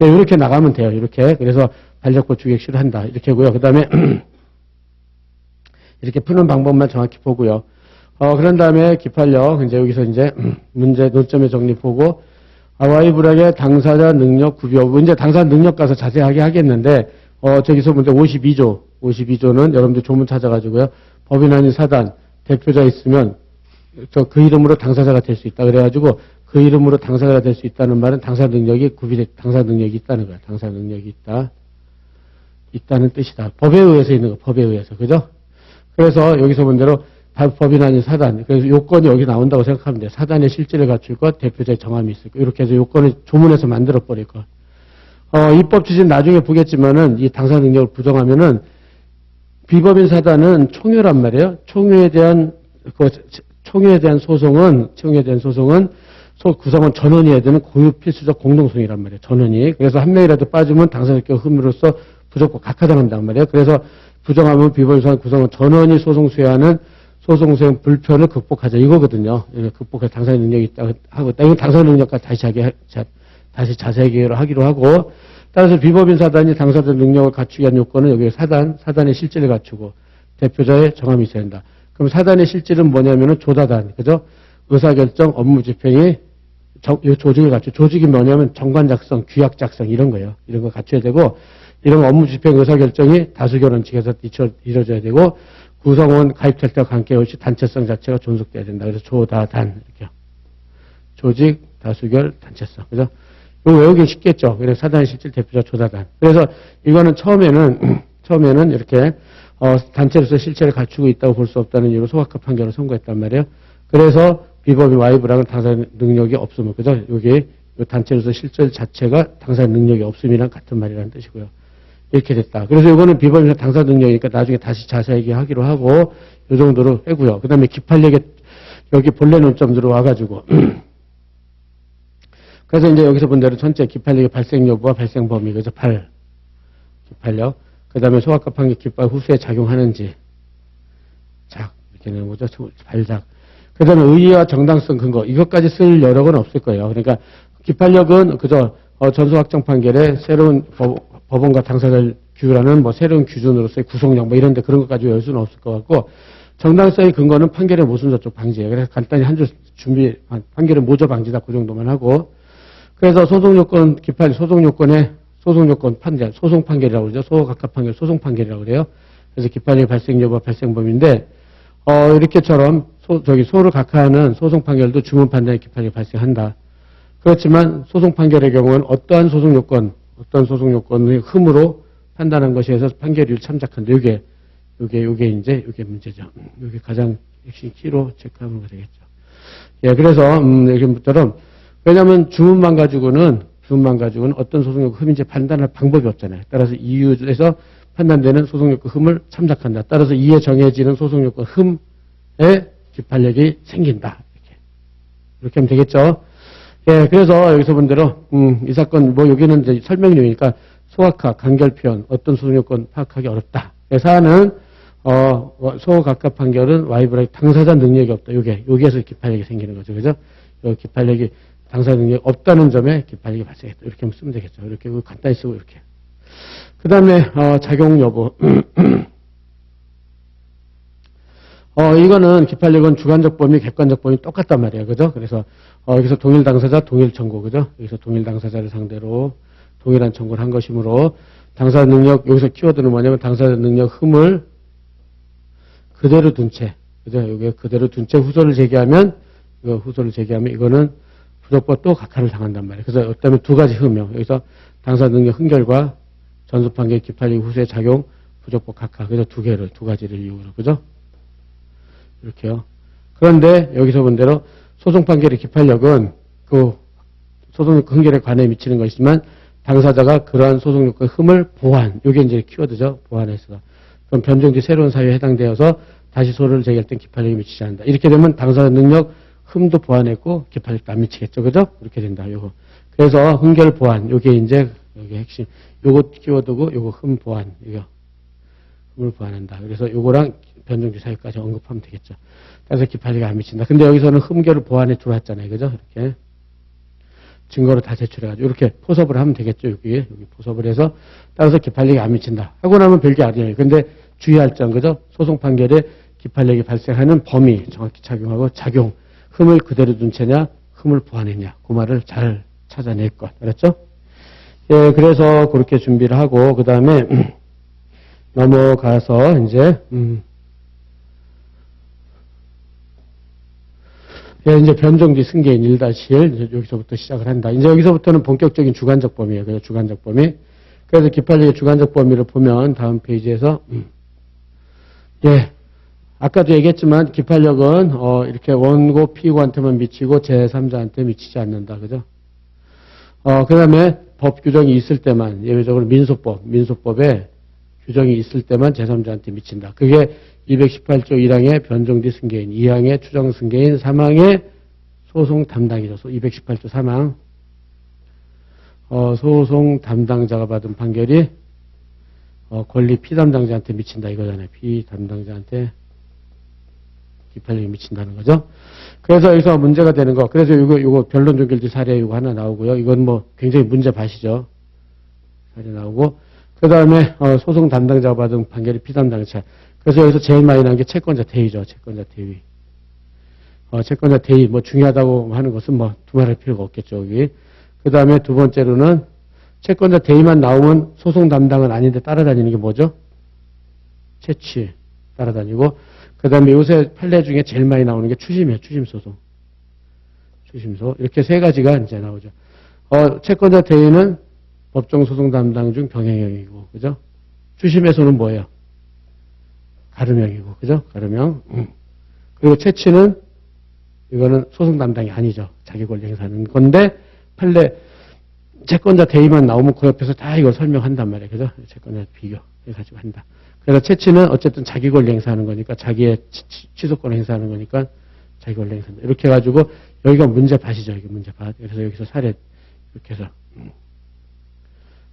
예, 이렇게 나가면 돼요. 이렇게 그래서 반적법 주객시를 한다. 이렇게고요. 그다음에 이렇게 푸는 방법만 정확히 보고요. 그런 다음에 기판력 이제 여기서 이제 문제 논점의 정리 보고. Y 불확의 당사자 능력 구비 여부. 이제 당사자 능력 가서 자세하게 하겠는데, 저기서 문제 52조는 여러분들 조문 찾아가지고요. 법인 아닌 사단, 대표자 있으면, 그 이름으로 당사자가 될 수 있다. 그래가지고, 그 이름으로 당사자가 될 수 있다는 말은 당사 능력이 당사 능력이 있다는 거야. 당사 능력이 있다는 뜻이다. 법에 의해서 있는 거, 법에 의해서. 그죠? 그래서 여기서 본대로 법인 아닌 사단. 그래서 요건이 여기 나온다고 생각하면 돼요. 사단의 실질을 갖출 것, 대표자의 정함이 있을 것. 이렇게 해서 요건을 조문에서 만들어버릴 것. 입법 취지는 나중에 보겠지만은 이 당사 능력을 부정하면은 비법인 사단은 총유란 말이에요. 총유에 대한 소송은 구성원 전원이 해야 되는 고유 필수적 공동성이란 말이에요. 전원이. 그래서 한 명이라도 빠지면 당사자격 흠으로써 부적법 각하당한단 말이에요. 그래서 부정하면 비법인 사단 구성원 전원이 소송 수행하는 소송 수행 불편을 극복하자 이거거든요. 극복할 당사자 능력이 있다고 하고, 이건 당사자 능력과 다시 자세하게 하기로 하고, 따라서 비법인 사단이 당사자 능력을 갖추기 위한 요건은 여기 사단의 실질을 갖추고 대표자의 정함이 있어야 한다. 그럼 사단의 실질은 뭐냐면은 조다단, 그죠? 의사결정, 업무 집행이 조직을 갖추고, 조직이 뭐냐면 정관 작성, 규약 작성 이런 거예요. 이런 거 갖춰야 되고, 이런 업무 집행 의사결정이 다수결 원칙에서 이루어져야 되고, 구성원 가입될 때와 관계없이 단체성 자체가 존속돼야 된다. 그래서 조다단 이렇게 조직 다수결 단체성. 그죠? 이거 외우기 쉽겠죠. 그래서 사단의 실질 대표자 조다단. 그래서 이거는 처음에는 이렇게 단체로서 실체를 갖추고 있다고 볼 수 없다는 이유로 소각합 판결을 선고했단 말이에요. 그래서 비법인 Y부랑은 당사 능력이 없으면 그죠? 여기 단체로서 실질 자체가 당사 능력이 없음이랑 같은 말이라는 뜻이고요. 이렇게 됐다. 그래서 이거는 비법인 당사 능력이니까 나중에 다시 자세하게 하기로 하고 이 정도로 하고요. 그 다음에 기판력에 여기 본래 논점 들어와가지고 그래서 이제 여기서 본 대로 전체 기판력의 발생 여부와 발생 범위 그죠? 기판력. 그 다음에 소각합 판결 기판 후수에 작용하는지 작 이렇게 되는 거죠. 발작. 그 다음에 의의와 정당성 근거 이것까지 쓸 여력은 없을 거예요. 그러니까 기판력은 그저 전소 확정 판결에 새로운 법원과 당사자를 규율하는 뭐 새로운 기준으로서의 구속력 뭐 이런데 그런 것까지 외울 수는 없을 것 같고 정당성의 근거는 판결의 모순 저촉 방지예요. 그래서 간단히 한 줄 판결의 모조 방지다 그 정도만 하고 그래서 소송요건, 소송요건 판결, 소송 판결이라고 그러죠. 소각합 판결, 소송 판결이라고 그래요. 그래서 기판력의 발생 여부와 발생범위인데, 이렇게처럼, 소를 각하하는 소송 판결도 주문 판단의 기판력이 발생한다. 그렇지만 소송 판결의 경우는 어떤 소송 요건의 흠으로 판단한 것에서 판결이 참작한다. 요게 문제죠. 요게 가장 핵심 키로 체크하면 되겠죠. 예, 그래서, 여기부터는, 왜냐면 주문만 가지고는 어떤 소송요건 흠인지 판단할 방법이 없잖아요. 따라서 이유에서 판단되는 소송요건 흠을 참작한다. 따라서 이에 정해지는 소송요건 흠의 기판력이 생긴다. 이렇게 하면 되겠죠. 예, 그래서 여기서 본 대로, 이 사건, 여기는 이제 설명용이니까 소각합, 간결표현, 어떤 소송요건 파악하기 어렵다. 사안은, 소각합 판결은 와이브라이 당사자 능력이 없다. 여기에서 기판력이 생기는 거죠. 그죠? 요 기판력이 당사자 능력이 없다는 점에 기판력이 발생했다. 이렇게 하면 쓰면 되겠죠. 이렇게 간단히 쓰고 이렇게. 그 다음에, 작용 여부. 이거는 기판력은 주관적 범위, 객관적 범위 똑같단 말이에요. 그죠? 그래서, 여기서 동일 당사자, 동일 청구. 그죠? 여기서 동일 당사자를 상대로 동일한 청구를 한 것이므로 당사자 능력, 여기서 키워드는 뭐냐면 당사자 능력 흠을 그대로 둔 채. 그죠? 여기 그대로 둔 채 후소를 제기하면 이거는 부적법 또 각하를 당한단 말이에요. 그래서 어쩌면 두 가지 흠이요. 여기서 당사자 능력 흠결과 전수 판결 기판력 후소의 작용, 부적법 각하. 그래서 두 가지를 이유로. 그죠? 이렇게요. 그런데 여기서 본 대로 소송 판결의 기판력은 그 소송요건 흠결에 관해 미치는 것이지만 당사자가 그러한 소송요건 흠을 보완. 이게 이제 키워드죠. 보완해서. 그럼 변종 뒤 새로운 사유에 해당되어서 다시 소를 제기할 땐 기판력이 미치지 않는다. 이렇게 되면 당사자 능력 흠도 보완했고 기판력도 안 미치겠죠. 그죠? 그렇게 된다. 요거. 그래서 흠결 보완. 요게 이제 여기 핵심. 요거 키워드고 요거 흠 보완. 이거 흠을 보완한다. 그래서 요거랑 변종지 사유까지 언급하면 되겠죠. 따라서 기판력이 안 미친다. 근데 여기서는 흠결을 보완해 들어왔잖아요. 그죠? 이렇게. 증거로 다 제출해가지고 이렇게 포섭을 하면 되겠죠. 여기 포섭을 해서 따라서 기판력이 안 미친다. 하고 나면 별게 아니에요. 근데 주의할 점, 그죠? 소송 판결에 기판력이 발생하는 범위 정확히 작용하고 작용. 흠을 그대로 둔 채냐, 흠을 보완했냐. 그 말을 잘 찾아낼 것. 알았죠? 예, 그래서 그렇게 준비를 하고, 그 다음에 넘어가서 이제, 예, 이제 변종 뒤 승계인 1-1 여기서부터 시작을 한다. 이제 여기서부터는 본격적인 주관적 범위예요. 그래서 주관적 범위. 그래서 기판력의 주관적 범위를 보면 다음 페이지에서 예, 아까도 얘기했지만 기판력은 이렇게 원고 피고한테만 미치고 제3자한테 미치지 않는다. 그죠? 그다음에 법 규정이 있을 때만 예외적으로 민소법에 규정이 있을 때만 제3자한테 미친다. 그게 218조 1항의 변종 뒤 승계인, 2항의 추정 승계인, 3항의 소송 담당이죠. 218조 3항. 소송 담당자가 받은 판결이 권리 피담당자한테 미친다 이거잖아요. 피담당자한테 기판력이 미친다는 거죠. 그래서 여기서 문제가 되는 거. 그래서 이거 변론 종결지 사례 이거 하나 나오고요. 이건 뭐 굉장히 문제 밭이죠. 사례 나오고. 그 다음에 소송 담당자가 받은 판결이 피담당자. 그래서 여기서 제일 많이 나온 게 채권자 대위죠. 채권자 대위. 채권자 대위 뭐 중요하다고 하는 것은 뭐 두말할 필요가 없겠죠. 여기. 그 다음에 두 번째로는 채권자 대위만 나오면 소송 담당은 아닌데 따라다니는 게 뭐죠? 채취 따라다니고. 그 다음에 요새 판례 중에 제일 많이 나오는 게 추심이에요. 추심소송. 추심소. 이렇게 세 가지가 이제 나오죠. 채권자 대위는 법정소송 담당 중 병행형이고, 그죠? 추심에서는 뭐예요? 가름형이고, 그죠? 가름형. 그리고 채취는, 이거는 소송 담당이 아니죠. 자기 권리 행사하는 건데, 판례, 채권자 대위만 나오면 그 옆에서 다 이걸 설명한단 말이에요. 그죠? 채권자 비교해가지고 한다. 그래서 채취는 어쨌든 자기 권리 행사하는 거니까, 자기의 취소권 행사하는 거니까, 자기 권리 행사한다. 이렇게 해가지고, 여기가 문제밭이죠. 이게 문제밭. 그래서 여기서 사례, 이렇게 해서.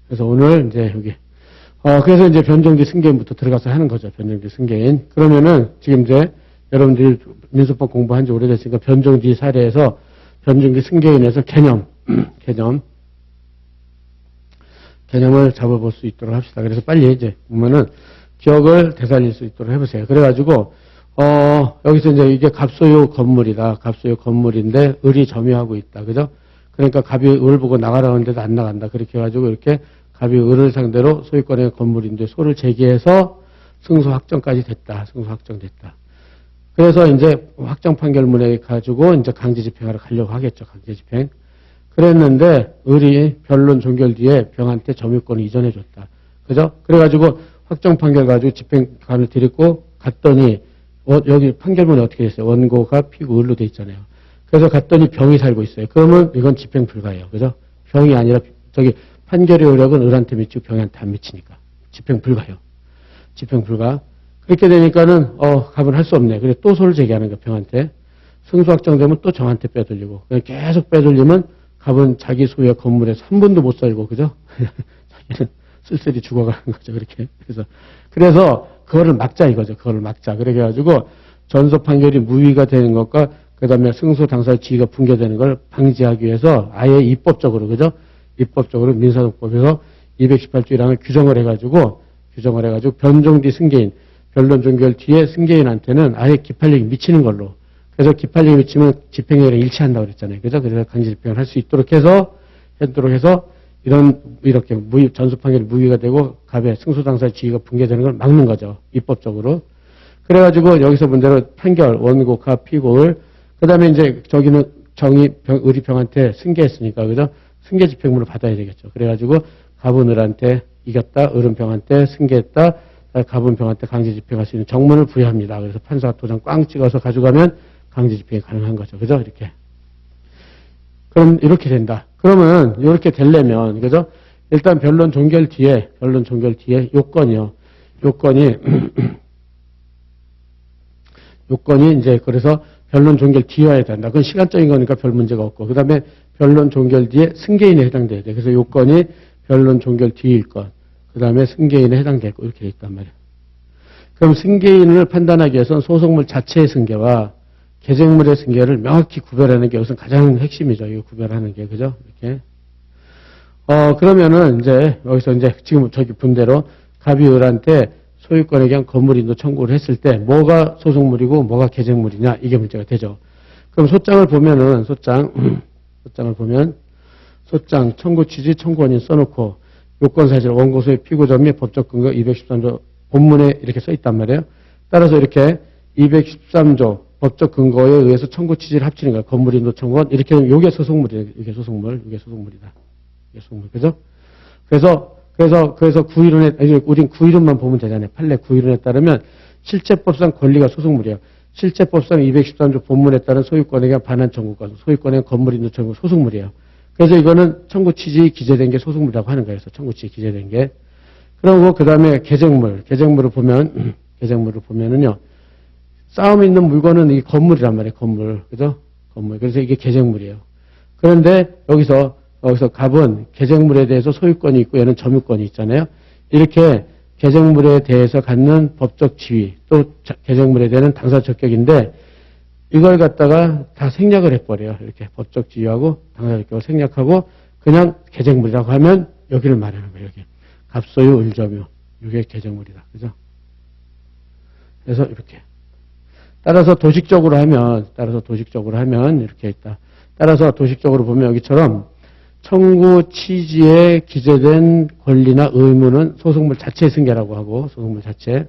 그래서 오늘 이제 여기 그래서 이제 변종뒤 승계인부터 들어가서 하는 거죠. 변종뒤 승계인. 그러면은 지금 이제 여러분들이 민소법 공부한 지 오래됐으니까 변종뒤 사례에서 변종뒤 승계인에서 개념을 잡아볼 수 있도록 합시다. 그래서 빨리 이제 보면은 기억을 되살릴 수 있도록 해보세요. 그래가지고 여기서 이제 이게 갑소유 건물이다. 갑소유 건물인데 을이 점유하고 있다. 그죠? 그러니까 갑이 을 보고 나가라는데도 안 나간다. 그렇게 해가지고 이렇게 갑이 을을 상대로 소유권의 건물인데 소를 제기해서 승소 확정까지 됐다. 승소 확정됐다. 그래서 이제 확정 판결문에 가지고 이제 강제 집행하러 가려고 하겠죠. 강제 집행. 그랬는데 을이 변론 종결 뒤에 병한테 점유권을 이전해 줬다. 그죠? 그래가지고 확정 판결 가지고 집행관을 드리고 갔더니 여기 판결문에 어떻게 됐어요? 원고가 피고 을로 돼 있잖아요. 그래서 갔더니 병이 살고 있어요. 그러면 이건 집행 불가예요. 그죠? 병이 아니라 저기 판결의 효력은 을한테 미치고 병한테 안 미치니까 집행 불가요. 집행 불가. 그렇게 되니까는 갑은 할 수 없네. 그래 또 소를 제기하는 거야. 병한테. 승소 확정되면 또 정한테 빼돌리고 계속 빼돌리면 갑은 자기 소유의 건물에서 한 번도 못 살고 그죠? 자기는 쓸쓸히 죽어가는 거죠. 그렇게. 그래서 그거를 막자 이거죠. 그거를 막자. 그래가지고 전소 판결이 무위가 되는 것과 그다음에 승소 당사의 지위가 붕괴되는 걸 방지하기 위해서 아예 입법적으로 그죠? 입법적으로 민사소송법에서 218조 1항을 규정을 해가지고 변종 뒤 승계인 변론 종결 뒤에 승계인한테는 아예 기판력이 미치는 걸로. 그래서 기판력이 미치면 집행력이랑 일치한다고 그랬잖아요. 그죠? 그래서 강제 집행을 할 수 있도록 해서 이렇게 전소 판결이 무위가 되고 갑의 승소 당사의 지위가 붕괴되는 걸 막는 거죠. 입법적으로. 그래가지고 여기서 문제로 판결 원고 갑 피고 을 그다음에 이제 저기는 을이 병한테 승계했으니까 그죠? 승계 집행문을 받아야 되겠죠. 그래가지고 갑은 을한테 이겼다. 을은 병한테 승계했다. 갑은 병한테 강제 집행할 수 있는 정문을 부여합니다. 그래서 판사가 도장 꽝 찍어서 가져가면 강제 집행이 가능한 거죠. 그죠? 이렇게. 그럼 이렇게 된다. 그러면 이렇게 되려면 그죠? 일단 변론 종결 뒤에 요건이 이제 그래서 변론 종결 뒤여야 된다. 그건 시간적인 거니까 별 문제가 없고 그다음에 변론 종결 뒤에 승계인에 해당돼야 돼. 그래서 요건이 변론 종결 뒤일 것. 그다음에 승계인에 해당되고 이렇게 돼 있단 말이에요. 그럼 승계인을 판단하기 위해서는 소속물 자체의 승계와 계쟁물의 승계를 명확히 구별하는 게 여기서 가장 핵심이죠. 이거 구별하는 게 그죠? 이렇게. 그러면은 이제 여기서 이제 지금 저기 분대로 갑이 을한테 소유권에 대한 건물인도 청구를 했을 때 뭐가 소속물이고 뭐가 계쟁물이냐 이게 문제가 되죠. 그럼 소장을 보면은 소장을 보면 소장 청구 취지 청구 원인 써놓고 요건 사실 원고소의 피고점 및 법적 근거 213조 본문에 이렇게 써 있단 말이에요. 따라서 이렇게 213조 법적 근거에 의해서 청구 취지를 합치는 거야. 건물인도 청구원 이렇게 되면 이게 소속물이에요. 이게 소속물이다. 이게 소속물 그죠? 그래서 구이론에 우린 구이론만 보면 되잖아요. 판례 구이론에 따르면 실제법상 권리가 소속물이에요. 실제법상 213조 본문에 따른 소유권에 반환 청구권, 소유권에 건물인도 청구 소속물이에요. 그래서 이거는 청구 취지 기재된 게 소속물이라고 하는 거예요. 청구 취지 기재된 게. 그리고 그 다음에 계쟁물을 보면은요. 싸움 있는 물건은 이 건물이란 말이에요. 건물. 그죠? 건물. 그래서 이게 계쟁물이에요. 그런데 여기서 갑은 계쟁물에 대해서 소유권이 있고 얘는 점유권이 있잖아요. 이렇게 계쟁물에 대해서 갖는 법적 지위 또 계쟁물에 대한 당사 적격인데 이걸 갖다가 다 생략을 해버려요. 이렇게 법적 지위하고 당사 적격을 생략하고 그냥 계쟁물이라고 하면 여기를 말하는 거예요. 여기. 갑소유 을점유. 이게 계쟁물이다. 그죠? 그래서 이렇게. 따라서 도식적으로 하면 이렇게 있다. 따라서 도식적으로 보면 여기처럼 청구 취지에 기재된 권리나 의무는 소속물 자체의 승계라고 하고 소속물 자체.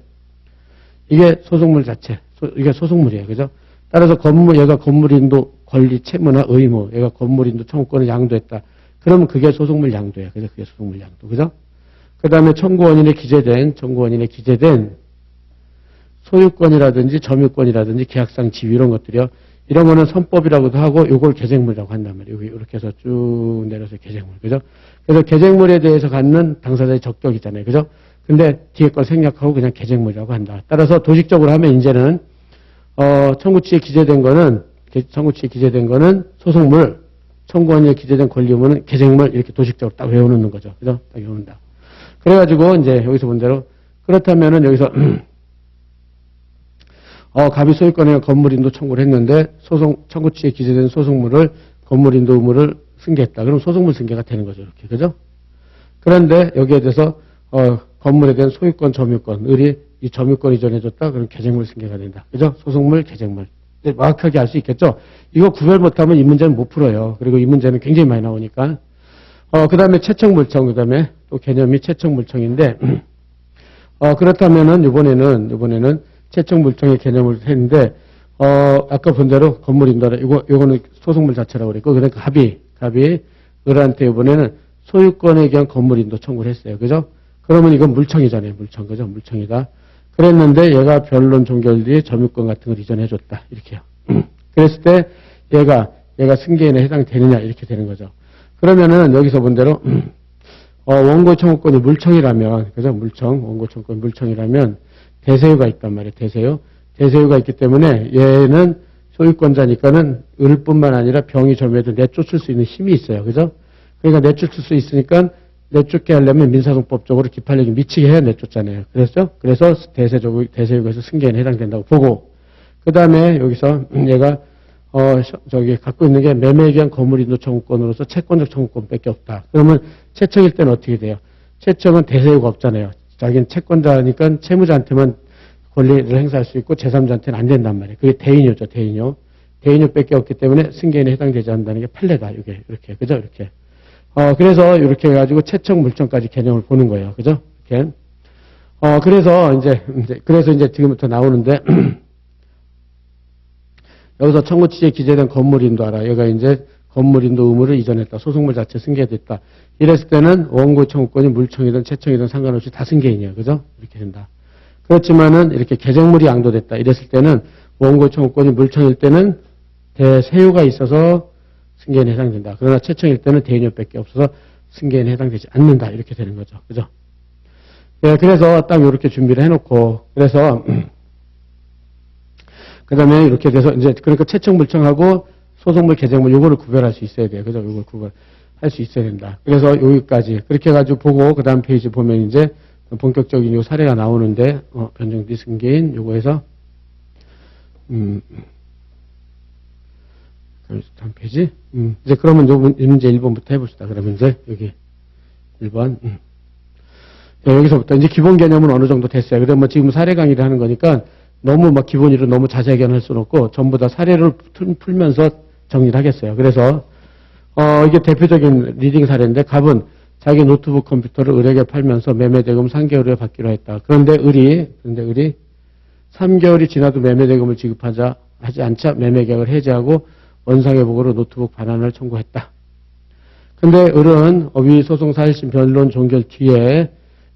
이게 소속물 자체. 이게 소속물이에요. 그죠? 따라서 얘가 건물인도 권리 채무나 의무, 얘가 건물인도 청구권을 양도했다. 그러면 그게 소속물 양도예요. 그죠? 그게 소속물 양도. 그죠? 그 다음에 청구원인에 기재된 소유권이라든지 점유권이라든지 계약상 지위 이런 것들이요. 이런 거는 선법이라고도 하고 요걸 계쟁물이라고 한단 말이에요. 이렇게 해서 쭉 내려서 계쟁물. 그죠? 그래서 계쟁물에 대해서 갖는 당사자의 적격이잖아요. 그죠? 근데 뒤에 걸 생략하고 그냥 계쟁물이라고 한다. 따라서 도식적으로 하면 이제는 청구치에 기재된 거는 소속물, 청구원에 기재된 권리 의무는 계쟁물 이렇게 도식적으로 딱 외워놓는 거죠. 그죠? 딱 외운다. 그래가지고 이제 여기서 본 대로 그렇다면은 여기서 갑이 소유권에 건물인도 청구를 했는데 청구치에 기재된 소속물을 건물인도 의무를 승계했다. 그럼 소속물 승계가 되는 거죠. 이렇게. 그죠? 그런데 여기에 대해서 건물에 대한 소유권, 점유권, 을이 이 점유권 이전해줬다. 그럼 계쟁물 승계가 된다. 그죠? 소속물, 계쟁물. 명확하게 알 수 있겠죠? 이거 구별 못하면 이 문제는 못 풀어요. 그리고 이 문제는 굉장히 많이 나오니까. 그 다음에 채청물청, 그 다음에 또 개념이 채청물청인데, 그렇다면은 이번에는 채청물청의 개념을 했는데, 아까 본 대로 건물인도라, 요거는 소송물 자체라고 그랬고, 그러니까 갑이 을한테 이번에는 소유권에 대한 건물인도 청구를 했어요. 그죠? 그러면 이건 물청이잖아요. 물청. 그죠? 물청이다. 그랬는데 얘가 변론 종결 뒤에 점유권 같은 걸 이전해줬다. 이렇게요. 그랬을 때 얘가 승계인에 해당되느냐 이렇게 되는 거죠. 그러면은 여기서 본 대로 원고 청구권이 물청이라면 그죠? 원고 청구권 물청이라면 대세유가 있단 말이에요. 대세유가 있기 때문에 얘는 소유권자니까는 을뿐만 아니라 병이 점유해도 내쫓을 수 있는 힘이 있어요. 그죠? 그러니까 내쫓을 수 있으니까 내쫓게 하려면 민사소송법적으로 기판력이 미치게 해야 내쫓잖아요. 그래서 대세유가에서 승계인에 해당된다고 보고, 그 다음에 여기서 얘가 갖고 있는 게 매매에 의한 건물인도 청구권으로서 채권적 청구권밖에 없다. 그러면 채청일 때는 어떻게 돼요? 채청은 대세유가 없잖아요. 자기는 채권자니까 채무자한테만 권리를 행사할 수 있고 제3자한테는 안 된단 말이에요. 그게 대인효죠, 대인효. 대인효밖에 없기 때문에 승계인에 해당되지 않는다는 게 판례다. 이게 이렇게, 그죠? 이렇게. 그래서 이렇게 해가지고 채청 물청까지 개념을 보는 거예요. 그죠? 이렇게. 그래서 이제 지금부터 나오는데, 여기서 청구 취지에 기재된 건물인도 알아. 얘가 이제 건물인도 의무를 이전했다. 소송물 자체 승계됐다. 이랬을 때는 원고 청구권이 물청이든 채청이든 상관없이 다 승계인이에요. 그죠? 이렇게 된다. 그렇지만은 이렇게 개정물이 양도됐다. 이랬을 때는 원고 청구권이 물청일 때는 대세유가 있어서 승계인에 해당된다. 그러나 채청일 때는 대인효밖에 없어서 승계인에 해당되지 않는다. 이렇게 되는 거죠. 그죠? 네, 그래서 딱 이렇게 준비를 해놓고, 그래서, 그 다음에 이렇게 돼서, 이제, 그러니까 채청 물청하고 소송물 개정물 요거를 구별할 수 있어야 돼요. 그죠? 요걸 구별할 수 있어야 된다. 그래서 여기까지. 그렇게 해가지고 보고, 그 다음 페이지 보면 이제 본격적인 요 사례가 나오는데, 변경 뒤 승계인 요거에서, 다음 페이지. 이제 그러면 요 문제 1번부터 해봅시다. 그러면 이제 여기 1번. 네, 여기서부터 이제 기본 개념은 어느 정도 됐어요. 그러면 뭐 지금 사례 강의를 하는 거니까 너무 막 기본으로 너무 자세하게 할 수는 없고 전부 다 사례를 풀면서 정리를 하겠어요. 그래서 이게 대표적인 리딩 사례인데 갑은 자기 노트북 컴퓨터를 을에게 팔면서 매매대금 3개월 후에 받기로 했다. 그런데 을이 3개월이 지나도 매매대금을 하지 않자 매매계약을 해지하고 원상회복으로 노트북 반환을 청구했다. 근데 을은 위 소송사 1심 변론 종결 뒤에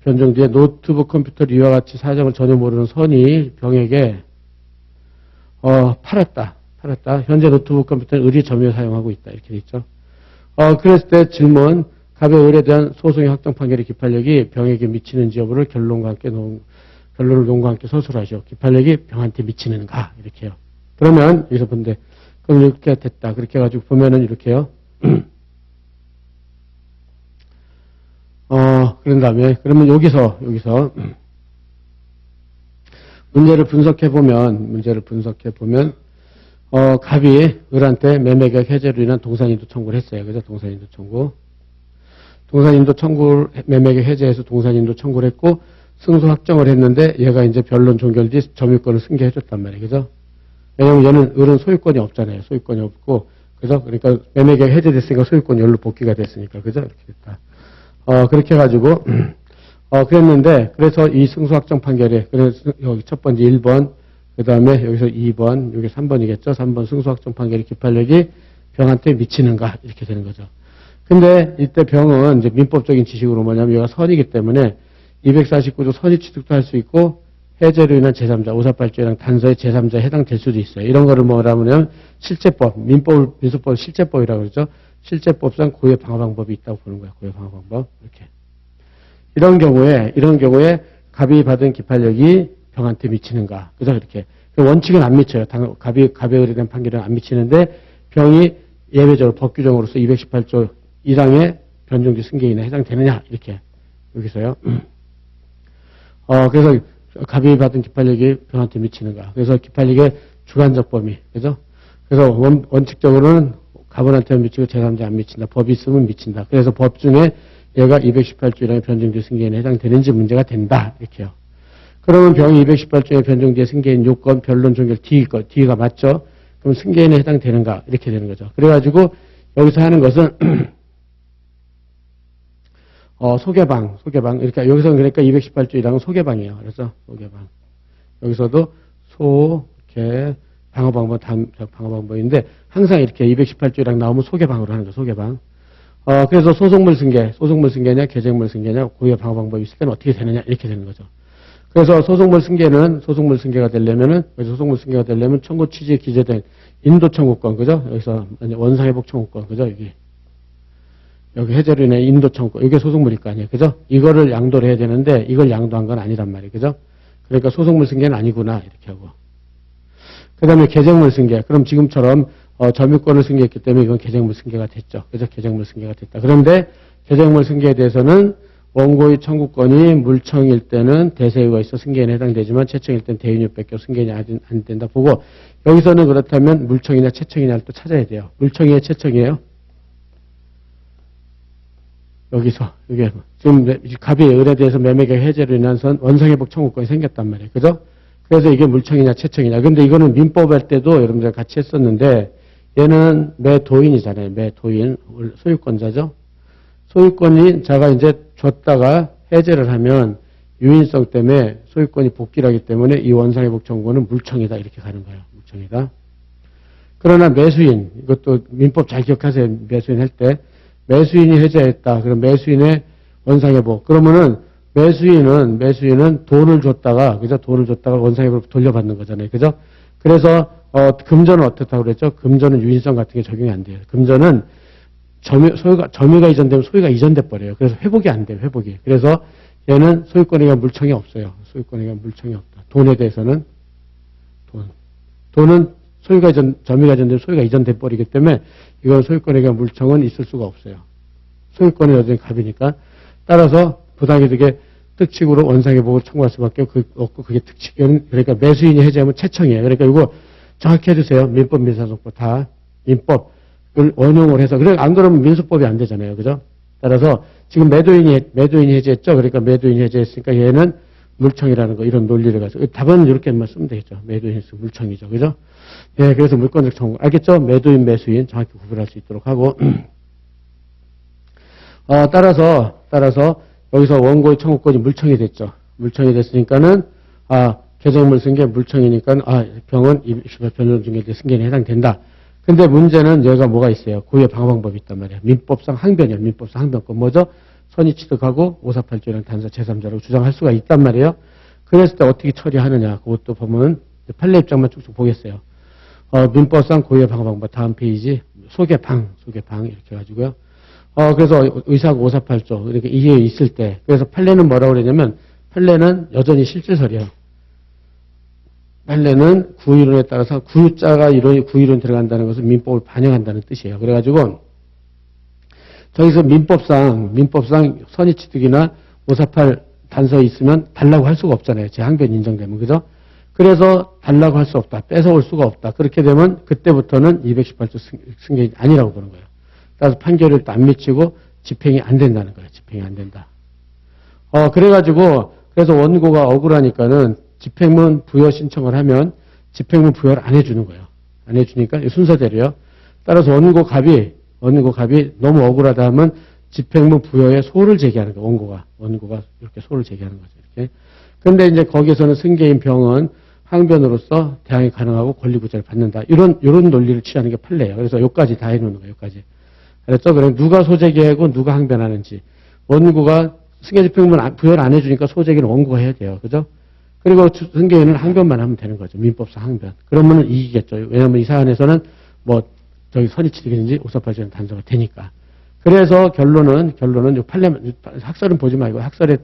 변정 뒤에 노트북 컴퓨터를 이와 같이 사정을 전혀 모르는 선이 병에게 팔았다. 현재 노트북 컴퓨터는 을이 점유해 사용하고 있다. 이렇게 돼 있죠. 그랬을 때 질문, 갑의 을에 대한 소송의 확정 판결의 기판력이 병에게 미치는지 여부를 결론을 논과 함께 서술하시오. 기판력이 병한테 미치는가? 이렇게요. 그러면 여기서 본데 그럼 이렇게 됐다. 그렇게 해가지고 보면은 이렇게요. 그런 다음에, 그러면 여기서, 문제를 분석해보면, 갑이 을한테 매매계약 해제로 인한 동산인도 청구를 했어요. 그죠? 동산인도 청구, 매매계약 해제해서 동산인도 청구를 했고, 승소 확정을 했는데, 얘가 이제 변론 종결 뒤 점유권을 승계해줬단 말이에요. 그죠? 왜냐면 을은 소유권이 없잖아요. 소유권이 없고, 그죠? 그러니까 매매계약 해제됐으니까 소유권이 을로 복귀가 됐으니까. 그죠? 이렇게 됐다. 그렇게 해가지고, 그랬는데, 그래서 이 승소 확정 판결에, 그래서 여기 첫 번째 1번, 그 다음에 여기서 2번, 여기 3번이겠죠? 3번 승소 확정 판결의 기판력이 병한테 미치는가? 이렇게 되는 거죠. 근데 이때 병은 이제 민법적인 지식으로 뭐냐면 얘가 선이기 때문에 249조 선의 취득도 할 수 있고, 해제로 인한 제3자, 548조랑 단서의 제3자에 해당될 수도 있어요. 이런 거를 뭐라면 실제법, 민소법 실제법이라고 그러죠. 실제법상 고유의 방어 방법이 있다고 보는 거예요. 고유의 방어 방법. 이렇게. 이런 경우에 갑이 받은 기판력이 병한테 미치는가. 그죠? 이렇게. 원칙은 안 미쳐요. 갑의 을에 대한 판결은 안 미치는데 병이 예외적으로 법규정으로서 218조 1항의 변종지 승계인에 해당되느냐. 이렇게. 여기서요. 그래서 갑이 받은 기판력이 병한테 미치는가. 그래서 기판력의 주관적 범위. 그죠? 그래서 원칙적으로는 갑은한테는 미치고 제3자에 안 미친다. 법이 있으면 미친다. 그래서 법 중에 얘가 218조 1항의 변종지 승계인에 해당되는지 문제가 된다. 이렇게요. 그러면 병이 218조의 변종지 승계인 요건 변론 종결 D가 맞죠? 그럼 승계인에 해당되는가? 이렇게 되는 거죠. 그래가지고 여기서 하는 것은 소개방. 그러니까 여기서 그러니까 218조 1항은 소개방이에요. 그래서 소개방. 여기서도 방어 방법인데 항상 이렇게 218조 1항 나오면 소개방으로 하는 거죠. 소개방. 그래서 소속물 승계냐, 계정물 승계냐, 고유의 방어 방법이 있을 때는 어떻게 되느냐, 이렇게 되는 거죠. 그래서 소속물 승계가 되려면은, 청구 취지에 기재된 인도 청구권, 그죠? 여기서 원상회복 청구권, 그죠? 여기 해제로 인해 인도 청구권, 이게 소속물일 거 아니에요, 그죠? 이거를 양도를 해야 되는데, 이걸 양도한 건 아니란 말이에요, 그죠? 그러니까 소속물 승계는 아니구나, 이렇게 하고. 그 다음에 계정물 승계. 그럼 지금처럼 점유권을 승계했기 때문에 이건 계정물 승계가 됐죠. 그래서 계정물 승계가 됐다. 그런데 계정물 승계에 대해서는 원고의 청구권이 물청일 때는 대세유가 있어 승계인에 해당되지만 채청일 때는 대인유 뺏겨 승계인이 안 된다 보고 여기서는 그렇다면 물청이냐 채청이냐를 또 찾아야 돼요. 물청이에요, 채청이에요? 여기서 이게 지금 갑이 을에 대해서 매매계약 해제로 인한 원상회복 청구권이 생겼단 말이에요. 그죠? 그래서 이게 물청이냐 채청이냐. 근데 이거는 민법 할 때도 여러분들 같이 했었는데 얘는 매도인이잖아요. 매도인. 소유권자죠. 소유권이 자가 이제 줬다가 해제를 하면 유인성 때문에 소유권이 복귀를 하기 때문에 이 원상회복 청구는 물청이다. 이렇게 가는 거예요. 물청이다. 그러나 매수인. 이것도 민법 잘 기억하세요. 매수인 할 때. 매수인이 해제했다. 그럼 매수인의 원상회복. 그러면은 매수인은 돈을 줬다가, 그죠? 돈을 줬다가 원상회복 돌려받는 거잖아요. 그죠? 그래서, 금전은 어떻다고 그랬죠? 금전은 유인성 같은 게 적용이 안 돼요. 금전은 점유가 이전되면 소유가 이전돼 버려요. 그래서 회복이 안 돼요. 회복이. 그래서 얘는 소유권이가 물청이 없어요. 소유권이가 물청이 없다. 돈에 대해서는 돈은 점유가 이전되면 소유가 이전돼 버리기 때문에 이건 소유권이가 물청은 있을 수가 없어요. 소유권이 여전히 갑이니까. 따라서 부당이득의 특칙으로 원상회복을 청구할 수밖에 없고 그게 특칙은 그러니까 매수인이 해제하면 채청이에요. 그러니까 이거 정확히 해주세요. 민법, 민사소법 다 민법을 원용을 해서 그래 안 그러면 민수법이 안 되잖아요. 그죠? 따라서 지금 매도인이 해제했죠. 그러니까 매도인이 해제했으니까 얘는 물청이라는 거 이런 논리를 가지고 답은 이렇게만 쓰면 되겠죠. 매도인이 물청이죠. 그죠? 예, 그래서 물권적 청구 알겠죠? 매도인, 매수인 정확히 구분할 수 있도록 하고 따라서 여기서 원고의 청구권이 물청이 됐죠. 물청이 됐으니까는, 계정물 승계 물청이니까, 병은 28변론 중에 승계에 해당된다. 근데 문제는 여기가 뭐가 있어요? 고유의 방어 방법이 있단 말이에요. 민법상 항변이에요. 민법상 항변권. 뭐죠? 선의 취득하고 548조랑 단서 제3자라고 주장할 수가 있단 말이에요. 그랬을 때 어떻게 처리하느냐. 그것도 보면, 판례 입장만 쭉쭉 보겠어요. 민법상 고유의 방어 방법. 다음 페이지. 소개방 이렇게 해가지고요. 그래서 의사고 548조, 이렇게 이게 있을 때, 그래서 판례는 뭐라고 그러냐면, 판례는 여전히 실질설이에요. 판례는 구이론에 따라서 구자가 구이론 들어간다는 것은 민법을 반영한다는 뜻이에요. 그래가지고, 저기서 민법상 선의취득이나 548 단서에 있으면 달라고 할 수가 없잖아요. 제 항변 인정되면, 그죠? 그래서 달라고 할 수 없다. 뺏어올 수가 없다. 그렇게 되면, 그때부터는 218조 승계인이 아니라고 보는 거예요. 따라서 판결을 안 미치고 집행이 안 된다는 거예요. 집행이 안 된다. 그래서 원고가 억울하니까는 집행문 부여 신청을 하면 집행문 부여를 안 해주는 거예요. 안 해주니까 순서대로요. 따라서 원고 갑이 너무 억울하다 하면 집행문 부여에 소를 제기하는 거예요. 원고가 이렇게 소를 제기하는 거죠. 이렇게. 근데 이제 거기에서는 승계인 병은 항변으로서 대항이 가능하고 권리구제를 받는다. 이런 논리를 취하는 게 판례예요. 그래서 여기까지 다 해놓는 거예요. 여기까지. 그랬죠? 그럼 누가 소제기하고 누가 항변하는지. 원고가 승계집행문 부여를 안 해주니까 소제기는 원고가 해야 돼요. 그죠? 그리고 승계인은 항변만 하면 되는 거죠. 민법상 항변. 그러면은 이기겠죠. 왜냐면 이 사안에서는 선의취득이든지 548조는 단서가 되니까. 그래서 결론은 판례만, 학설은 보지 말고 학설에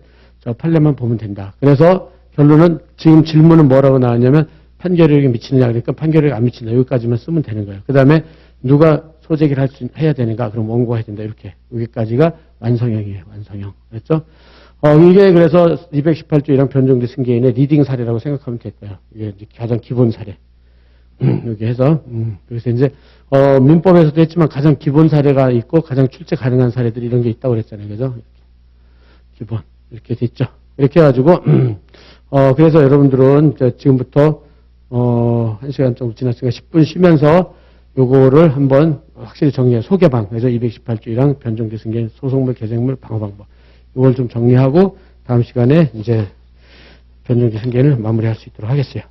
판례만 보면 된다. 그래서 결론은 지금 질문은 뭐라고 나왔냐면 판결력이 미치느냐 그러니까 판결력이 안 미친다. 여기까지만 쓰면 되는 거예요. 그 다음에 누가 소제기를 해야 되는가? 그럼 원고가 해야 된다. 이렇게. 여기까지가 완성형이에요. 완성형. 그랬죠? 이게 그래서 218조 1항 변정대 승계인의 리딩 사례라고 생각하면 됐고요. 이게 이제 가장 기본 사례. 여기 해서, 그래서 이제, 민법에서도 했지만 가장 기본 사례가 있고 가장 출제 가능한 사례들이 이런 게 있다고 그랬잖아요. 그죠? 기본. 이렇게 됐죠. 이렇게 해가지고, 그래서 여러분들은 지금부터 1시간 정도 지났으니까 10분 쉬면서 요거를 한번 확실히 정리해 소개방, 그래서 218조랑 변종기 승계, 소송물, 개정물, 방어 방법. 이걸 좀 정리하고 다음 시간에 이제 변종기 승계를 마무리할 수 있도록 하겠어요.